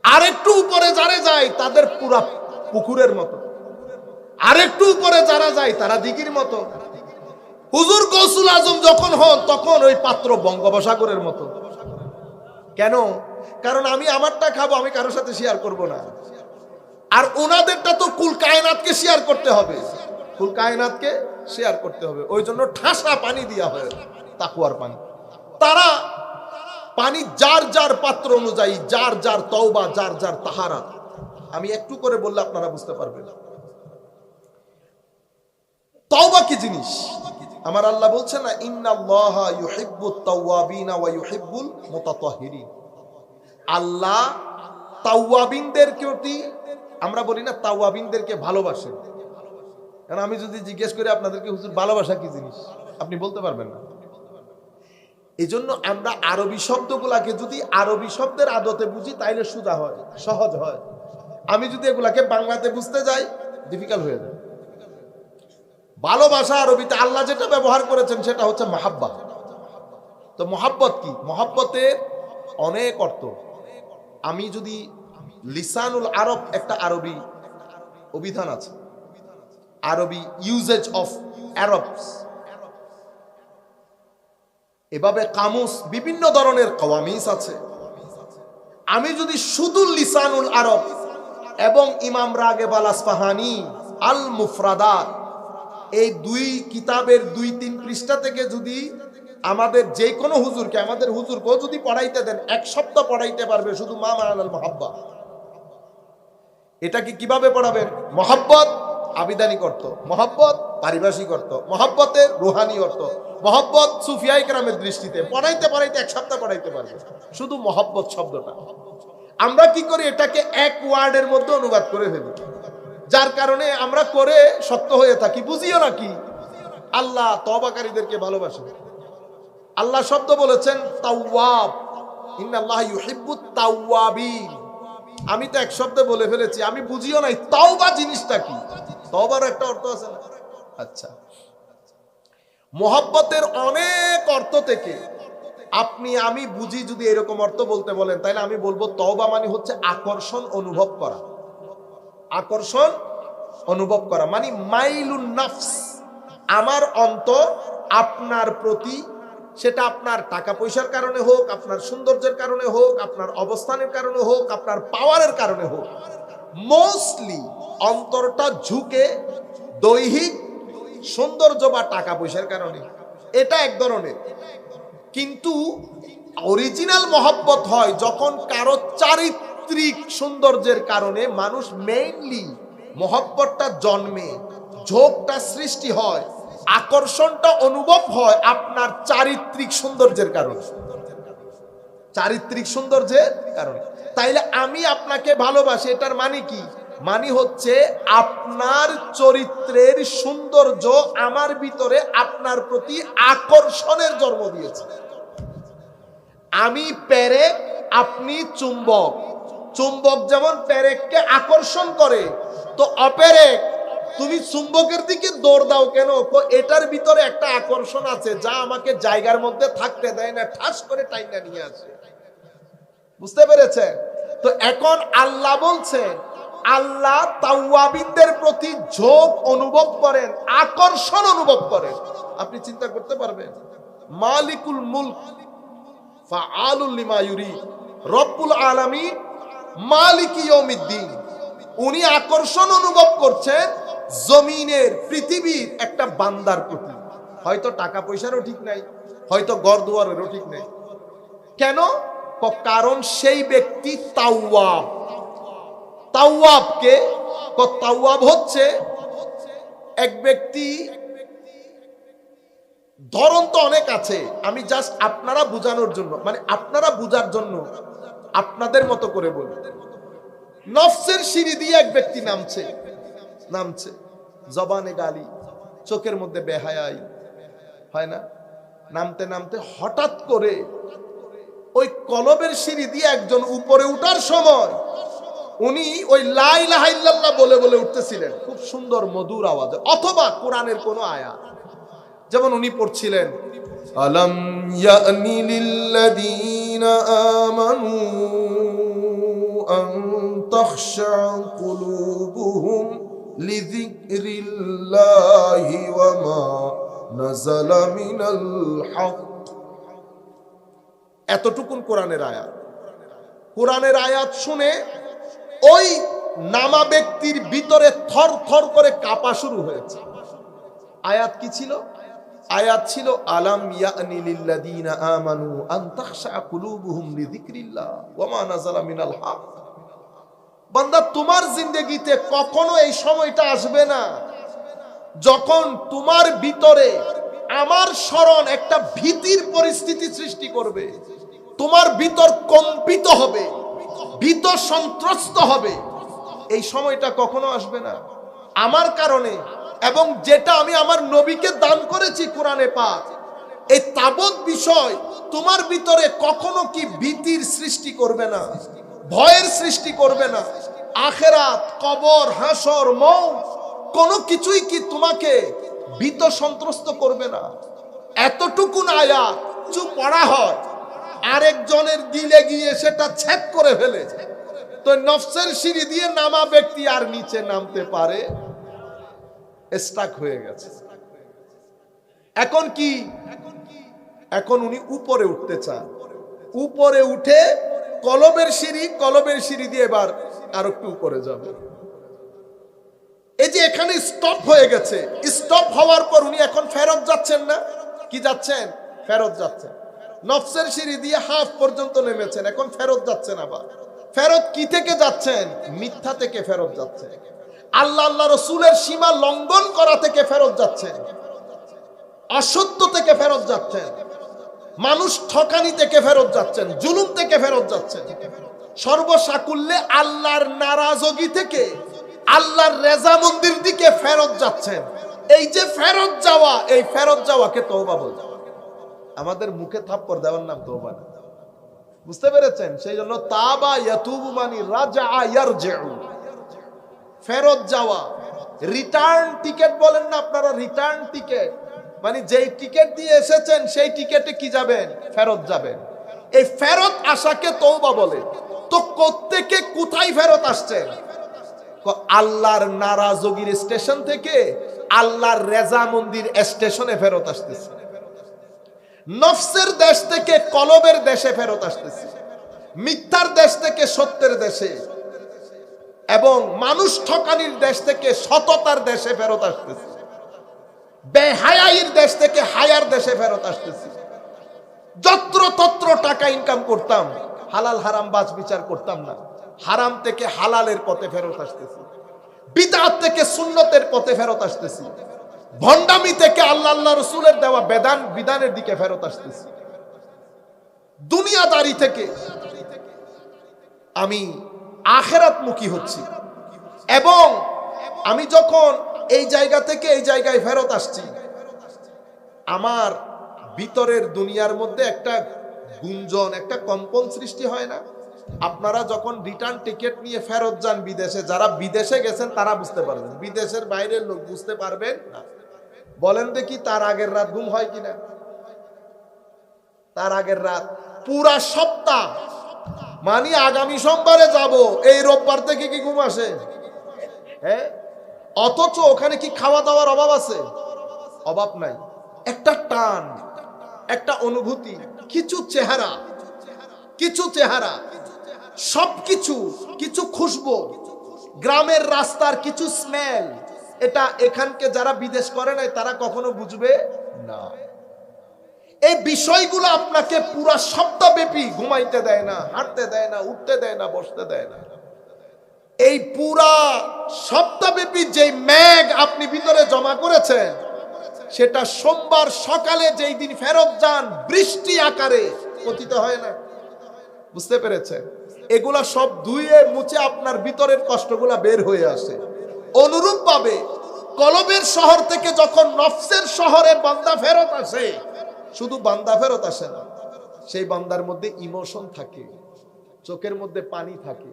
আরেকটু উপরে যারা যায় তাদের পুরা পুকুরের মতো, আরেকটু উপরে যারা যায় তারা দিঘির মতো। হুজুর গৌসুল আজম যখন হন তখন ওই পাত্র বঙ্গোপসাগরের মতো। কেন? কারণ আমি আমারটা খাবো, আমি কারোর সাথে শেয়ার করব না। আর ওনাদেরটা তো কুল কায়নাতকে শেয়ার করতে হবে, কুল কায়নাতকে শেয়ার করতে হবে। ওই জন্য ঠাসা পানি দেওয়া হয়, তাকওয়ার পানি। তারা পানি যার যার পাত্র অনুযায়ী, যার যার তওবা, যার যার তাহারাত। আমি একটু করে বললে আপনারা বুঝতে পারবেন। তওবা কি জিনিস? আমার আল্লাহ বলছে না, ইন্নাল্লাহা ইউহিব্বুত তাওয়াবিনা ওয়া ইউহিব্বুল মুতাতাহহিরিন। আল্লাহ তাওয়াবিনদের প্রতি, আমরা বলি না তাওয়াবিনদেরকে ভালোবাসেন। কারণ আমি যদি জিজ্ঞেস করি আপনাদেরকে হুজুর ভালোবাসা কি জিনিস, আপনি বলতে পারবেন না। এই জন্য আমরা আরবি শব্দগুলাকে যদি আরবি শব্দের আদতে বুঝি তাইলে সোজা হয়, সহজ হয়। আমি যদি এগুলাকে বাংলাতে বুঝতে যাই ডিফিকাল্ট হয়ে যায়। ভালোবাসা আরবিতে আল্লাহ যেটা ব্যবহার করেছেন সেটা হচ্ছে মাহাব্বা। তো মহাব্বত কি? মহাব্বতের অনেক অর্থ। আমি যদি লিসানুল আরব, একটা আরবি অভিধান আছে, আরবি ইউজেজ অফ আরবস, এভাবে কামুস, বিভিন্ন ধরনের কাওয়ামিস আছে। আমি যদি শুধু লিসানুল আরব এবং ইমাম রাগেব আল আসফাহানি আল মুফরাদাত, এই দুই কিতাবের 2-3 পৃষ্ঠা থেকে যদি আমাদের যে কোনো হুজুরকে, আমাদের হুজুরকেও যদি পড়াইতে দেন, 1 সপ্তাহ পড়াইতে পারবে শুধু মা মানাল মুহাব্বা। এটাকে কিভাবে পড়াবেন? মহাব্বত আবিধানিক অর্থ, মহাব্বত পারিভাষিক অর্থ, মহাব্বতের রুহানি অর্থ, মহাব্বত সুফিয়া ইকরামের দৃষ্টিতে পড়াইতে 1 সপ্তাহ পড়াইতে পারবে শুধু মহাব্বত শব্দটা। আমরা কি করি? এটাকে এক ওয়ার্ডের মধ্যে অনুবাদ করে ফেলি, যার কারণে আমরা করে শক্ত হয়ে থাকি। বুঝিও না কি? আল্লাহ তওবাকারীদেরকে ভালোবাসেন। আল্লাহ শব্দ বলেছেন তাওয়াব, ইন্নাল্লাহ ইউহিব্বুত তাওয়াবিন। আমি তো এক শব্দে বলে ফেলেছি, আমি বুঝিও নাই তাওবা জিনিসটা কি। তওবারও একটা অর্থ আছে না? আচ্ছা, মহব্বতের অনেক অর্থ থেকে আপনি আমি বুঝি যদি এরকম অর্থ বলতে বলেন, তাহলে আমি বলবো তওবা মানে হচ্ছে আকর্ষণ অনুভব করা। আকর্ষণ অনুভব করা মানে মাইলুন নাফস, আমার অন্তর আপনার প্রতি, সেটা আপনার টাকা পয়সার কারণে হোক, আপনার সৌন্দর্যের কারণে হোক, আপনার অবস্থানের কারণে হোক, আপনার পাওয়ারের কারণে হোক, মোস্টলি অন্তরটা ঝুঁকে দৈহিক সৌন্দর্য বা টাকা পয়সার কারণে। এটা এক ধরনের। কিন্তু অরিজিনাল মহব্বত হয় যখন কারো চারিত্রিক সৌন্দর্যের কারণে মানুষ মেইনলি মহব্বতটা জন্মে, ঝোঁকটা সৃষ্টি হয়, আকর্ষণটা অনুভব হয় আপনার চারিত্রিক সৌন্দর্যের কারণে। চারিত্রিক সৌন্দর্যের কারণে। তাইলে আমি আপনাকে ভালোবাসি, এটার মানে কি? মানে হচ্ছে আপনার চরিত্রের সৌন্দর্য আমার ভিতরে আপনার প্রতি আকর্ষণের জন্ম দিয়েছে। আমি পেরেক, আপনি চুম্বক। চুম্বক যেমন পেরেককে আকর্ষণ করে, তো অপেরেক তুমি চুম্বকের দিকে দৌড় দাও কেন? এটার ভিতরে একটা আকর্ষণ আছে যা আমাকে জায়গার মধ্যে থাকতে দেয় না, ঠাস করে টাইনা নিয়ে আসে। বুঝতে পেরেছে? তো এখন আল্লাহ বলছেন, আল্লাহ তাওয়াবিনদের প্রতি ঝোঁক অনুভব করেন, আকর্ষণ অনুভব করেন। আপনি চিন্তা করতে পারবেন, মালিকুল মুলক ফাআলুল লিমা ইউরিদ, রব্বুল আলামিন, মালিক ইয়াউমিদ্দিন, উনি আকর্ষণ অনুভব করছেন জমিনের, পৃথিবীর একটা বান্দার প্রতি। হয়তো টাকা পয়সারও ঠিক নাই, হয়তো ঘর দুয়ারেরও ঠিক নেই। কেন? কারণ সেই ব্যক্তি তাওয়াব। তাওয়াবকে, তাওয়াব হচ্ছে এক ব্যক্তি, ধরন তো অনেক আছে, আমি জাস্ট আপনারা বোঝানোর জন্য, মানে আপনারা বুঝার জন্য আপনাদের মতো করে বলি। নফসের সিঁড়ি দিয়ে এক ব্যক্তি নামছে, জবানে গালি, চোখের মধ্যে বেহায়াই, হয় না? নামতে নামতে হঠাৎ করে ওই কলবের সিঁড়ি দিয়ে একজন উপরে উঠার সময় উনি ওই লা ইলাহা ইল্লাল্লাহ বলে বলে উঠতেছিলেন, খুব সুন্দর মধুর আওয়াজে, অথবা কোরআনের কোনো আয়াত, যেমন উনি পড়ছিলেন আলাম ইয়ানি লিল্লাযীনা আমানু আন তাখশা কুলুবুহুম লিযিকরিল্লাহি ওয়া মা নাযালা মিনাল হক। এতটুকুন কোরআনের আয়াত। কোরআনের আয়াত শুনে ওই নামা ব্যক্তির ভিতরে থর থর করে কাঁপা শুরু হয়েছে। আয়াত কি ছিল? আয়াত ছিল আলাম ইয়ানি লিল্লাযীনা আমানু আন তাখশা কুলুবুহুম লিযিকরিল্লাহ ওয়া মা নাযালা মিনাল হক। বান্দা, তোমার জিন্দেগিতে কখনো এই সময়টা আসবে না যখন তোমার ভিতরে আমার স্মরণ একটা ভীতির পরিস্থিতি সৃষ্টি করবে, তোমার ভিতর কম্পিত হবে, ভীত সন্ত্রস্ত হবে। এই সময়টা কখনো আসবে না আমার কারণে, এবং যেটা আমি আমার নবীকে দান করেছি কোরআনে পাক, এই তাবৎ বিষয় তোমার ভিতরে কখনো কি ভীতির সৃষ্টি করবে না, ভয়ের সৃষ্টি করবে না। আখেরাত, কবর, হাসর, মৌত কোনো কিছুই কি তোমাকে ভীত সন্ত্রস্ত করবে না। এতটুকুন আয়াত উচ্চ পড়া হয়, আরেকজনের দিলে গিয়ে সেটা ছেদ করে ফেলে, তো নফসের সিঁড়ি দিয়ে নামা ব্যক্তি আর নিচে নামতে পারে? স্টাক হয়ে গেছে। এখন কি? এখন উনি উপরে উঠতে চান। উপরে উঠে কলবের সিঁড়ি দিয়ে এবার আর একটু উপরে যাবে। এই যে এখানে স্টপ হয়ে গেছে, স্টপ হওয়ার পর উনি এখন ফেরত যাচ্ছেন না? কি যাচ্ছেন? ফেরত যাচ্ছেন। নফসের সিঁড়ি দিয়ে হাফ পর্যন্ত নেমেছেন, এখন ফেরত যাচ্ছেন। আবার ফেরত কি থেকে যাচ্ছেন? মিথ্যা থেকে ফেরত যাচ্ছেন, আল্লাহ আল্লাহ রসুলের সীমা লঙ্ঘন করা থেকে ফেরত যাচ্ছেন, অসত্য থেকে ফেরত যাচ্ছেন, মানুষ ঠকানি থেকে ফেরত যাচ্ছেন, জুলুম থেকে ফেরত যাচ্ছেন, সর্বসাকুল্যে আল্লাহর নারাজগি থেকে আল্লাহর রেজামন্দির দিকে ফেরত যাচ্ছেন। এই যে ফেরত যাওয়া, এই ফেরত যাওয়াকে তওবা বলে। আমাদের মুখে থাপ্পড় দেওয়ার নাম তওবা না। বুঝতে পেরেছেন? সেই জন্য তাবা ইয়াতুবু মানি রাজা ইয়ারজিউ, ফেরত যাওয়া। রিটার্ন টিকেট বলেন না আপনারা, রিটার্ন টিকেট মানে যেই টিকেট দিয়ে এসেছেন সেই টিকেটে কি যাবেন? ফেরত যাবেন। এই ফেরত আসাকে তওবা বলে। তো কোত্থেকে কোথায় ফেরত আসছেন? আল্লাহর নারাজগির স্টেশন থেকে আল্লাহর রেজামন্দির স্টেশনে ফেরত আসতেছে। নফসের দেশ থেকে কলবের দেশে ফেরত আসতেছে, মিথ্যার দেশ থেকে সত্যের দেশে, এবং মানুষ ঠকানির দেশ থেকে সততার দেশে ফেরত আসতেছে, বেহায়াইর দেশ থেকে হায়ার দেশে ফেরত আসতেছে। যত্র তত্র টাকা ইনকাম করতাম, হালাল হারাম বাছ বিচার করতাম না, হারাম থেকে হালালের পথে ফেরত আসতেছি, বিদআত থেকে সুন্নতের পথে ফেরত আসতেছি, ভণ্ডামি থেকে আল্লাহ আল্লাহ রসুলের দেওয়া বিধানের দিকে ফেরত আসতেছি, দুনিয়াদারি থেকে আমি আখিরাতমুখী হচ্ছি। এবং আমি যখন এই জায়গা থেকে এই জায়গায় ফেরত আসছি, আমার ভিতরের দুনিয়ার মধ্যে একটা গুঞ্জন, একটা কম্পন সৃষ্টি হয় না? আপনারা যখন রিটার্ন টিকিট নিয়ে ফেরত যান বিদেশে, যারা বিদেশে গেছেন তারা বুঝতে পারবেন, বিদেশের বাইরের লোক বুঝতে পারবেন না। বলেন দেখি তার আগের রাত ঘুম হয় কিনা? তার আগের রাত পুরা সপ্তাহ, মানে আগামী সোমবারে যাব, এই রোববার থেকে কি ঘুম আসে? হ্যাঁ, অথচ ওখানে কি খাওয়া দাওয়ার অভাব আছে? অভাব নাই। একটা টান, একটা অনুভূতি, কিছু চেহারা, সবকিছু, কিছু খুশবু, গ্রামের রাস্তার কিছু স্মেল, এটা এখানকে যারা বিদেশ করে নাই তারা কখনো বুঝবে না। এই বিষয়গুলো আপনাকে পুরা সপ্তাহব্যাপী ঘুমাইতে দেয় না, হাঁটতে দেয় না, উঠতে দেয় না, বসতে দেয় না। এই পুরা সপ্তাহব্যাপী যে মেঘ আপনি ভিতরে জমা করেছেন, সেটা সোমবার সকালে যেই দিন ফেরত যান বৃষ্টি আকারে পতিত হয় না? বুঝতে পেরেছেন? এগুলা সব ধুয়ে মুছে আপনার ভিতরের কষ্টগুলা বের হয়ে আসে। অনুরূপ ভাবে কলবের শহর থেকে যখন নফসের শহরে বান্দা ফেরত আসে, শুধু বান্দা ফেরত আসে না, সেই বান্দার মধ্যে ইমোশন থাকে, চোখের মধ্যে পানি থাকে।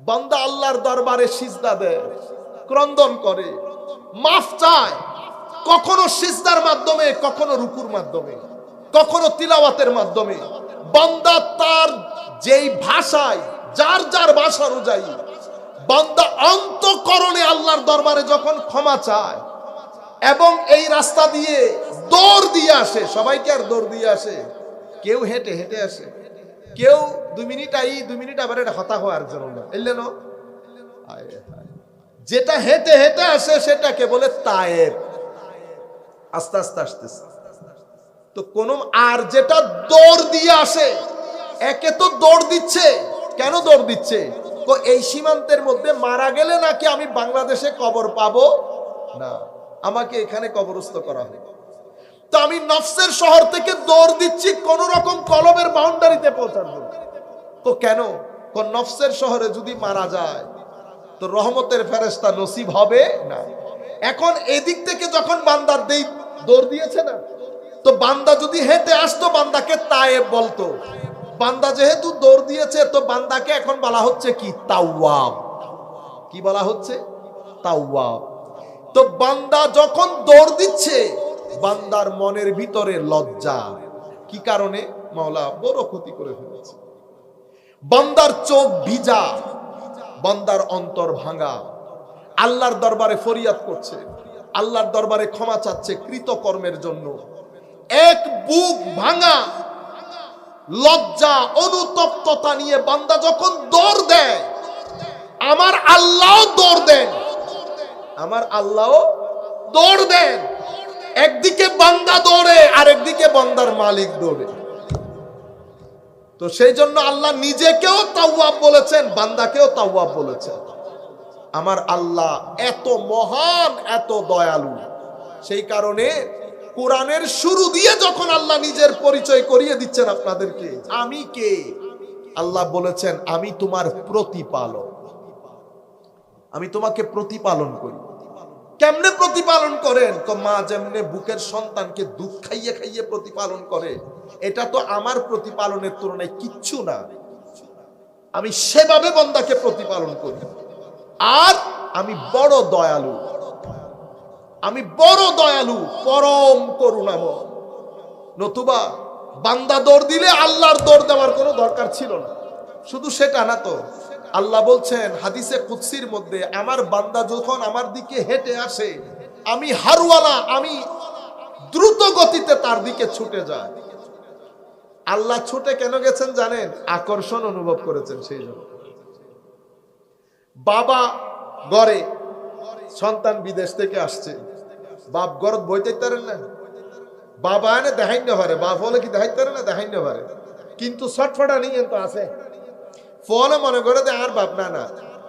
বান্দা আল্লাহর দরবারে সিজদা দেয়, ক্রন্দন করে, মাফ চায়, কখনো সিজদার মাধ্যমে, কখনো রুকুর মাধ্যমে, কখনো তিলাওয়াতের মাধ্যমে। বান্দা তার যেই ভাষায়, যার যার ভাষা অনুযায়ী বান্দা অন্তঃকরণে আল্লাহর দরবারে যখন ক্ষমা চায় এবং এই রাস্তা দিয়ে দৌড় দিয়ে আসে, সবাইকে আর দৌড় দিয়ে আসে, কেউ হেঁটে হেঁটে আসে, কেউ 2 মিনিট আই 2 মিনিট আবার এটা হতা হওয়ার জন্য না, এলেন। যেটা হেঁটে হেঁটে আসে সেটাকে বলে তায়েব, আস্তে আস্তে আসতেছে। তো কোন আর যেটা দৌড় দিয়ে আসে, একে তো দৌড় দিচ্ছে, কেন দৌড় দিচ্ছে? তো এই সীমান্তের মধ্যে মারা গেলে নাকি আমি বাংলাদেশে কবর পাবো না, আমাকে এখানে কবরস্থ করা হবে। তো আমি নফসের শহর থেকে দৌড় দিচ্ছি কোন রকম কলবের বাউন্ডারিতে পৌঁছার জন্য। তো কেন? কোন নফসের শহরে যদি মারা যায় তো রহমতের ফেরেশতা নসিব হবে না। এখন এদিক থেকে যখন বান্দার দৌড় দিয়েছে না, তো বান্দা যদি হেঁটে আসতো বান্দাকে তায়েব বলতো। বান্দা যেহেতু দৌড় দিয়েছে, তো বান্দাকে এখন বলা হচ্ছে কি? তাওয়াব। কি বলা হচ্ছে? তাওয়াব। তো বান্দা যখন দৌড় দিচ্ছে, বান্দার মনের ভিতরে লজ্জা, কি কি কারণে? মাওলা বড় ক্ষতি করে ফেলেছে। বান্দার চোখ ভিজা, বান্দার অন্তর ভাঙা, আল্লাহর দরবারে ফরিয়াদ করছে, আল্লাহর দরবারে ক্ষমা চাচ্ছে কৃতকর্মের জন্য। এক বুক ভাঙা লজ্জা অনুতপ্ততা নিয়ে বান্দা যখন দৌড় দেয়, আমার আল্লাহও দৌড় দেন, আমার আল্লাহও দৌড় দেন। একদিকে বান্দা দৌড়ে, আরেকদিকে বান্দার মালিক দৌড়ে। তো সেই জন্য আল্লাহ নিজেকেও তাওয়াব বলেছেন, বান্দাকেও তাওয়াব বলেছেন। আমার আল্লাহ এত মহান, এত দয়ালু। সেই কারণে কোরআনের শুরু দিয়ে যখন আল্লাহ নিজের পরিচয় করিয়ে দিচ্ছেন আপনাদেরকে, আমি কে, আল্লাহ বলেছেন আমি তোমার প্রতিপালক, আমি তোমাকে প্রতিপালন করি। কেমনে প্রতিপালন করেন? তো মা যেমনে বুকের সন্তানকে দুধ খাইয়ে খাইয়ে প্রতিপালন করে, এটা তো আমার প্রতিপালনের তুলনায় কিচ্ছু না। আমি সেভাবে বান্দাকে প্রতিপালন করি। আর আমি বড় দয়ালু, আমি বড় দয়ালু, পরম করুণাময়। নতুবা বান্দা দৌড় দিলে আল্লাহর দৌড় দেওয়ার কোনো দরকার ছিল না। শুধু সেটা না তো, আল্লাহ বলছেন হাদিসে কুদসির মধ্যে, আমার বান্দা যখন আমার দিকে হেঁটে আসে, আমি হারওয়ালা, আমি দ্রুত গতিতে তার দিকে ছুটে যায়। আল্লাহ ছুটে কেন গেছেন জানেন? আকর্ষণ অনুভব করেছেন সেই জন্য। বাবা ঘরে, সন্তান বিদেশ থেকে আসছে, বাপ গরত বইতে পারেন না, বাবা এনে দেখাই না পারে, বাপ হলে কি দেখাইতে পারে না? দেখাই না পারে, কিন্তু ছটফটা নিয়ে তো আছে। ফলে মনে করে যে আর বাপ না, না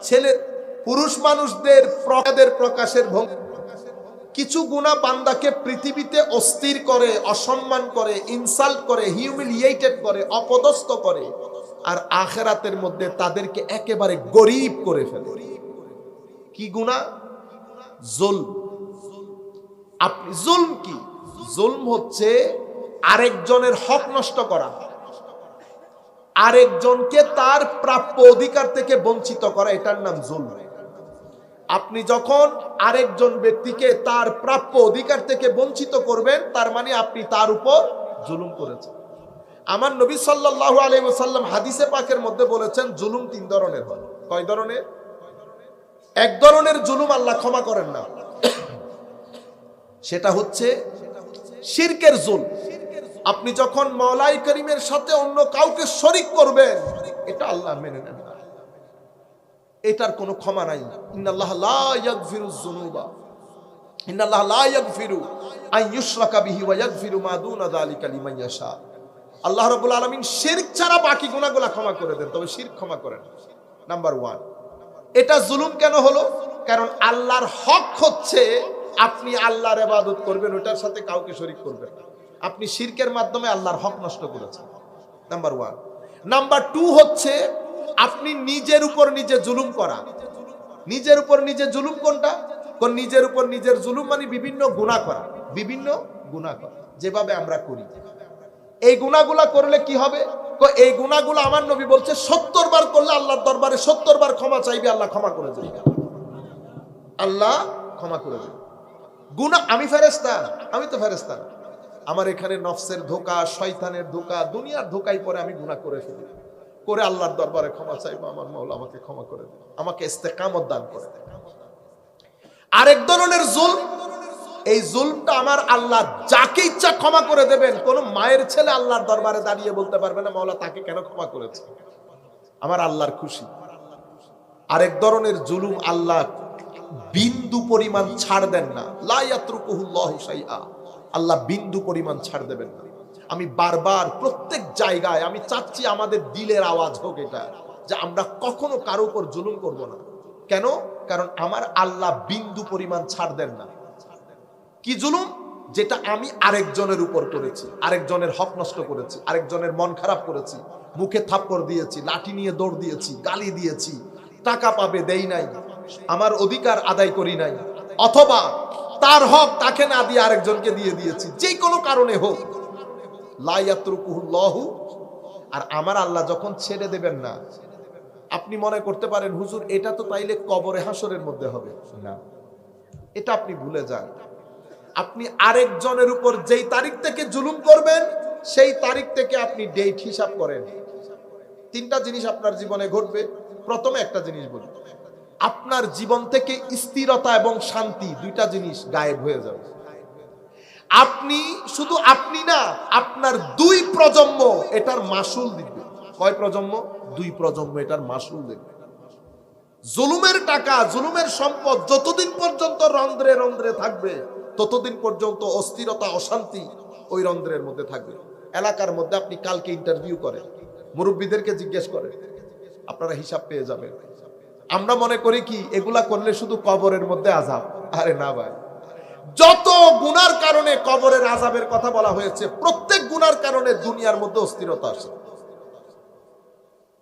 ছেলে। পুরুষ মানুষদের প্রকাশের ভঙ্গি কিছু গুনাহ বান্দাকে পৃথিবীতে অস্থির করে, অসম্মান করে, ইনসাল্ট করে, হিউমিলিয়েটেড করে, অপদস্থ করে, আর আখিরাতের মধ্যে তাদেরকে একেবারে গরীব করে ফেলে। কি গুনাহ? জুলম। আপনি জুলম কি? জুলম হচ্ছে আরেকজনের হক নষ্ট করা, আরেকজনকে তার প্রাপ্য অধিকার থেকে বঞ্চিত করা, এটার নাম জুলম। আপনি যখন আরেকজন ব্যক্তিকে তার প্রাপ্য অধিকার থেকে বঞ্চিত করবেন, তার মানে আপনি তার উপর জুলুম করেছেন। আমার নবী সাল্লাল্লাহু আলাইহি ওয়াসাল্লাম হাদিসে পাকের মধ্যে বলেছেন জুলুম 3 ধরনের হয়। কয় ধরনের? এক ধরনের জুলুম আল্লাহ ক্ষমা করেন না, সেটা হচ্ছে শিরকের জুলম। আপনি যখন মওলাই করিমের সাথে অন্য কাউকে শরীক করবেন, এটা আল্লাহ মেনে নেন না, এটার কোনো ক্ষমা নাই। ইন্নাল্লাহ লা ইয়াগফিরুয যুনুবা, ইন্নাল্লাহ লা ইয়াগফিরু আন ইউশরাকা বিহি ওয়া ইয়াগফিরু মা দুনা যালিকা লিমান ইয়াশা। আল্লাহ রাব্বুল আলামিন শিরক ছাড়া বাকি গুনাহগুলো ক্ষমা করে দেন, তবে শিরক ক্ষমা করেন। নাম্বার 1, এটা জুলুম কেন হলো? কারণ আল্লাহর হক হচ্ছে আপনি আল্লাহর ইবাদত করবেন, ওটার সাথে কাউকে শরীক করবেন না। আপনি শিরকের মাধ্যমে আল্লাহর হক নষ্ট করেছেন, নাম্বার 1। নাম্বার 2 হচ্ছে আপনি নিজের উপর নিজে জুলুম করা। নিজের উপর নিজে জুলুম কোনটা? কোন নিজের উপর নিজের জুলুম মানে বিভিন্ন গুনাহ করা, বিভিন্ন গুনাহ করা যেভাবে আমরা করি। এই গুনাহগুলা করলে কি হবে? এই গুনাহগুলো আমার নবী বলছে 70 বার করলে আল্লাহর দরবারে 70 বার ক্ষমা চাইবে, আল্লাহ ক্ষমা করে দেবে, আল্লাহ ক্ষমা করে দেবে। গুনাহ, আমি ফেরেশতা? আমি তো ফেরেশতা না। আমার এখানে নফসের ধোঁকা, শয়তানের ধোঁকা, দুনিয়ার ধোঁকায় পরে আমি গুনাহ করে ফেলি, করে আল্লাহর দরবারে ক্ষমা চাইবো, আমার মাওলা আমাকে ক্ষমা করে দেবে, আমাকে ইস্তেকামত দান করে দেবে। আরেক ধরনের জুলম, এই জুলমটা আমার আল্লাহ যাকে ইচ্ছা ক্ষমা করে দেবেন। কোন মায়ের ছেলে আল্লাহর দরবারে দাঁড়িয়ে বলতে পারবে না মাওলা তাকে কেন ক্ষমা করেছে, আমার আল্লাহর খুশি। আরেক ধরনের জুলুম আল্লাহ বিন্দু পরিমাণ ছাড় দেন না, লা ইয়াতরুকুহুল্লাহু শাইআ, আল্লাহ বিন্দু পরিমাণ ছাড় দেবেন না। আমি বারবার প্রত্যেক জায়গায় আমি চাচ্ছি আমাদের দিলের আওয়াজ হোক এটা, যে আমরা কখনো কারো উপর জুলুম করব না। কেন? কারণ আমার আল্লাহ বিন্দু পরিমাণ ছাড় দেন না। কি জুলুম? যেটা আমি আরেকজনের উপর করেছি, আরেকজনের হক নষ্ট করেছি, আরেকজনের মন খারাপ করেছি, মুখে থাপ্পড় দিয়েছি, লাঠি নিয়ে দৌড় দিয়েছি, গালি দিয়েছি, টাকা পাবে দেই নাই, আমার অধিকার আদায় করি নাই, অথবা তার হক তাকে না দিয়ে আরেকজনকে দিয়ে দিয়েছি, যে কোনো কারণে হোক, লা ইয়াতরুকুহুল্লাহু। আর আমার আল্লাহ যখন ছেড়ে দেবেন না, আপনি মনে করতে পারেন হুজুর এটা তো তাইলে কবরে হাসরের মধ্যে হবে না, এটা আপনি ভুলে যান। আপনি আরেকজনের উপর যেই তারিখ থেকে জুলুম করবেন, সেই তারিখ থেকে আপনি ডেট হিসাব করেন, 3টা জিনিস আপনার জীবনে ঘটবে। প্রথমে একটা জিনিস বলি, আপনার জীবন থেকে স্থিরতা এবং শান্তি 2টা জিনিস গায়েব হয়ে যাবে। আপনি শুধু আপনি না, আপনার 2 প্রজন্ম এটার মাসুল দিবে। কয় প্রজন্ম? 2 প্রজন্ম এটার মাসুল দেবে। জুলুমের টাকা, জুলুমের সম্পদ যতদিন পর্যন্ত রন্ধ্রে রন্ধ্রে থাকবে, ততদিন পর্যন্ত অস্থিরতা, অশান্তি ওই রন্ধ্রের মধ্যে থাকবে। এলাকার মধ্যে আপনি কালকে ইন্টারভিউ করেন, মুরব্বীদেরকে জিজ্ঞেস করেন, আপনারা হিসাব পেয়ে যাবেন। আমরা মনে করি কি এগুলা করলে শুধু কবরের মধ্যে আযাব। আরে না ভাই, যত গুনার কারণে কবরের আযাবের কথা বলা হয়েছে, প্রত্যেক গুনার কারণে দুনিয়ার মধ্যে অস্থিরতা আসে।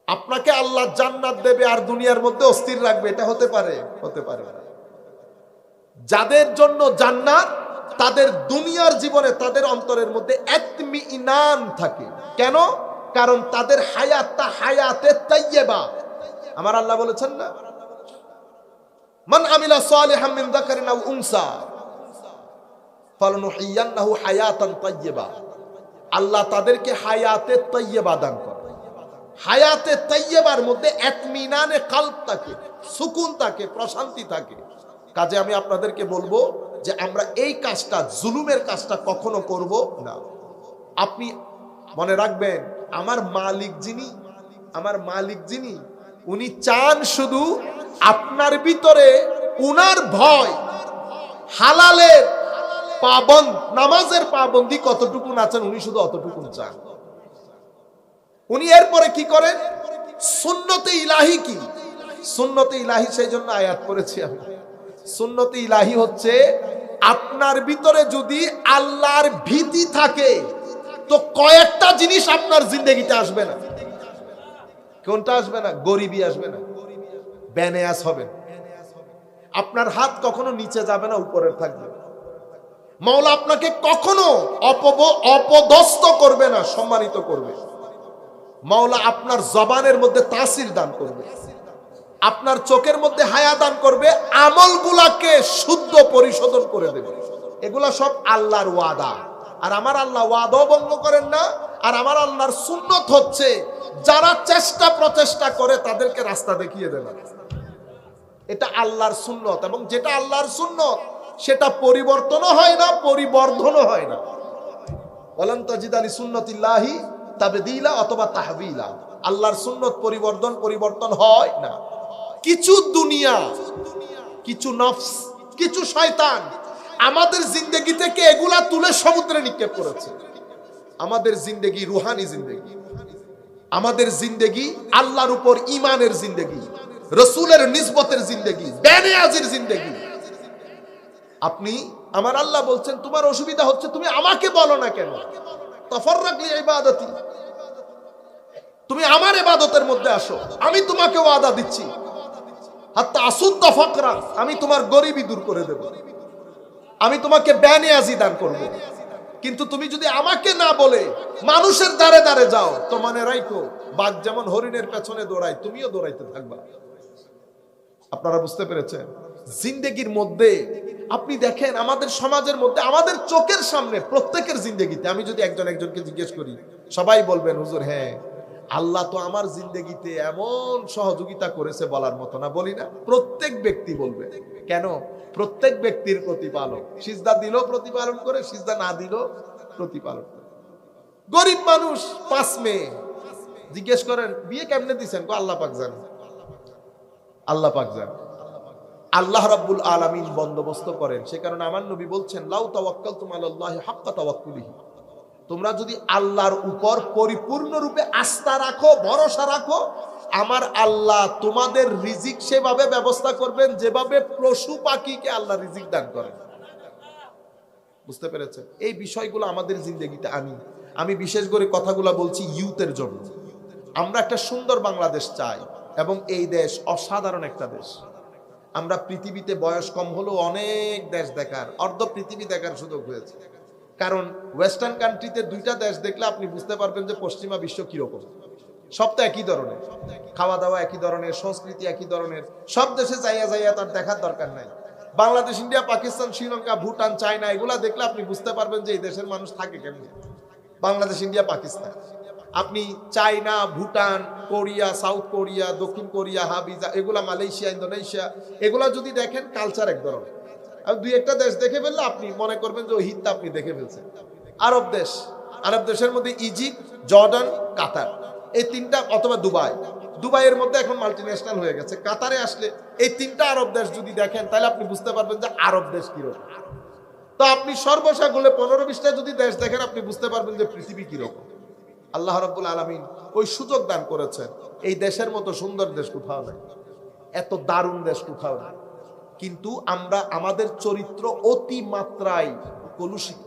আপনাকে আল্লাহ জান্নাত দেবে আর দুনিয়ার মধ্যে অস্থির রাখবে, এটা হতে পারে? হতে পারে না। যাদের জন্য জান্নাত, তাদের দুনিয়ার জীবনে তাদের অন্তরের মধ্যে ইতমিনান থাকে। কেন? কারণ তাদের হায়াতটা হায়াতে তাইয়্যিবা। আমার আল্লাহ বলেছেন না, মান আমিলা সালিহাম মিন যাকারিন আও উনসা ফালানুহিয়ান্নাহু হায়াতান তাইয়্যিবা। আল্লাহ তাদেরকে হায়াতে তাইয়্যিবা দান করে। হায়াতে তাইয়্যিবার মধ্যে ইতমিনানে কলব থাকে, সুকুন থাকে, প্রশান্তি থাকে। কাজে আমি আপনাদেরকে বলবো যে আমরা এই কাজটা, জুলুমের কাজটা কখনো করব না। আপনি মনে রাখবেন, আমার মালিক যিনি উনি চান শুধু আপনার ভিতরে উনার ভয়, হালালের পাবন্দ, নামাজের পাবন্দি কতটুকু আছেন উনি শুধু অতটুকু চান। উনি এরপরে কি করেন? সুন্নতে ইলাহি কি? সুন্নতে ইলাহি সেই জন্য আয়াত করেছি আমি। সুন্নতে ইলাহি হচ্ছে আপনার ভিতরে যদি আল্লাহর ভীতি থাকে তো কয়েকটা জিনিস আপনার জিন্দেগিতে আসবে না। কোনটা আসবে না? গরিবি আসবে না, বেনেয়াস হবে, আপনার হাত কখনো নিচে যাবে না, উপরে থাকবে। মাওলা আপনাকে কখনো অপদস্থ করবে না, সম্মানিত করবে। মাওলা আপনার জবানের মধ্যে তাসির দান করবে, আপনার চোখের মধ্যে হায়া দান করবে, আমলগুলাকে শুদ্ধ পরিশোধন করে দেবে। এগুলা সব আল্লাহর ওয়াদা। আর আমার আল্লাহ ওয়াদাও ভঙ্গ করেন না। আর আমার আল্লাহর সুন্নত হচ্ছে যারা চেষ্টা প্রচেষ্টা করে তাদেরকে রাস্তা দেখিয়ে দেন। এটা আল্লাহর সুন্নত, এবং যেটা আল্লাহর সুন্নত সেটা পরিবর্তনও হয় না, পরিবর্ধনও হয় না। ওয়ালান তাজিদা লিসুন্নাতিল্লাহি তাবদীলা অথবা তাহবিলা। আল্লাহর সুন্নত পরিবর্তন হয় না। কিছু দুনিয়া, কিছু নফস, কিছু শয়তান আমাদের জিন্দেগি থেকে এগুলা তুলে সমুদ্রে নিক্ষেপ করেছে। আমাদের জিন্দেগি রুহানি জিন্দেগি, আমাদের জিন্দেগি আল্লাহর উপর ঈমানের জিন্দেগি, রাসূলের নিসবতের জিন্দেগি, বেনিয়াজির জিন্দেগি। আপনি, আমার আল্লাহ বলছেন তোমার অসুবিধা হচ্ছে, তুমি আমাকে বলো না কেন? তাফাররাক লি ইবাদাতি, তুমি আমার ইবাদতের মধ্যে আসো, আমি তোমাকে ওয়াদা দিচ্ছি। হাত্তা আসুদ্দা ফাকরা, আমি তোমার গরিবি দূর করে দেব, আমি তোমাকে বেনিয়াজি দান করব। কিন্তু তুমি যদি আমাকে না বলে মানুষের দ্বারে দ্বারে যাও, তো মানে রাখো, বাঘ যেমন হরিণের পেছনে দৌড়ায়, তুমিও দৌড়াইতে থাকবা। আপনারা বুঝতে পেরেছেন? জিন্দেগির মধ্যে আপনি দেখেন, আমাদের সমাজের মধ্যে, আমাদের চোখের সামনে প্রত্যেকের জিন্দেগিতে, আমি যদি একজনকে জিজ্ঞেস করি, সবাই বলবেন হুজুর হ্যাঁ, আল্লাহ তো আমার জিন্দেগিতে এমন সহযোগিতা করেছে বলার মতো না। বলি না? প্রত্যেক ব্যক্তি বলবে। কেন? প্রত্যেক ব্যক্তির প্রতিপালক, সিজদা দিল প্রতিপালন করে, সিজদা না দিল প্রতিপালন করে। গরিব মানুষ, 5 মেয়ে, জিজ্ঞেস করেন বিয়ে কেমনে দিচ্ছেন? আল্লাহ পাক জানেন, আল্লাহ পাক জানেন। আল্লাহ রাব্বুল আলামিন বন্দোবস্ত করেন। সে কারণে আমার নবী বলছেন, লাউ তাওয়াক্কালতুম আলাল্লাহি হাক্কা তাওয়াক্কুলিহি, তোমরা যদি আল্লাহর উপর পরিপূর্ণরূপে আস্থা রাখো, ভরসা রাখো, আমার আল্লাহ তোমাদের রিজিক সেভাবে ব্যবস্থা করবেন যেভাবে পশু পাখিকে আল্লাহ রিজিক দান করেন। বুঝতে পেরেছেন? এই বিষয়গুলো আমাদের জিন্দেগিতে আমি বিশেষ করে কথাগুলো বলছি ইউথের জন্য। আমরা একটা সুন্দর বাংলাদেশ চাই, এবং এই দেশ অসাধারণ একটা দেশ। আমরা পৃথিবীতে বয়স কম হলেও অনেক দেশ দেখার, অর্ধ পৃথিবী দেখার সুযোগ হয়েছে। কারণ ওয়েস্টার্ন কান্ট্রিতে 2টা দেশ দেখলে আপনি বুঝতে পারবেন যে পশ্চিমা বিশ্ব কিরকম। সব তো একই ধরনের, খাওয়া দাওয়া একই ধরনের, সংস্কৃতি একই ধরনের। সব দেশে যাইয়া তার দেখার দরকার নাই। বাংলাদেশ, ইন্ডিয়া, পাকিস্তান, শ্রীলঙ্কা, ভুটান, চায়না, এগুলা দেখলে আপনি বুঝতে পারবেন যে এই দেশের মানুষ থাকে কেমনি। বাংলাদেশ, ইন্ডিয়া, পাকিস্তান। আপনি China, Bhutan, Korea, south Korea, দক্ষিণ কোরিয়া, হাবিজা, এগুলা মালয়েশিয়া, ইন্দোনেশিয়া, এগুলা যদি দেখেন কালচার এক ধরনের। আর দুই একটা দেশ দেখে ফেললে আপনি মনে করবেন যে ওই হিতটা আপনি দেখে ফেলছেন। আরব দেশ, আরব দেশের মধ্যে ইজিপ্ট, জর্ডান, কাতার, এই তিনটা, অথবা দুবাই। দুবাইয়ের মধ্যে এখন মাল্টিন্যাশনাল হয়ে গেছে। কাতারে আসলে এই তিনটা আরব দেশ যদি দেখেন তাহলে আপনি বুঝতে পারবেন যে আরব দেশ কিরকম। তো আপনি সর্বসাকুল্যে 15-20টা যদি দেশ দেখেন আপনি বুঝতে পারবেন যে পৃথিবী কিরকম। আল্লাহ রাব্বুল আলামিন ওই সুযোগ দান করেছেন। এই দেশের মতো সুন্দর দেশ কোথাও নাই, এত দারুণ দেশ কোথাও নাই। কিন্তু আমরা আমাদের চরিত্র অতি মাত্রায় কলুষিত।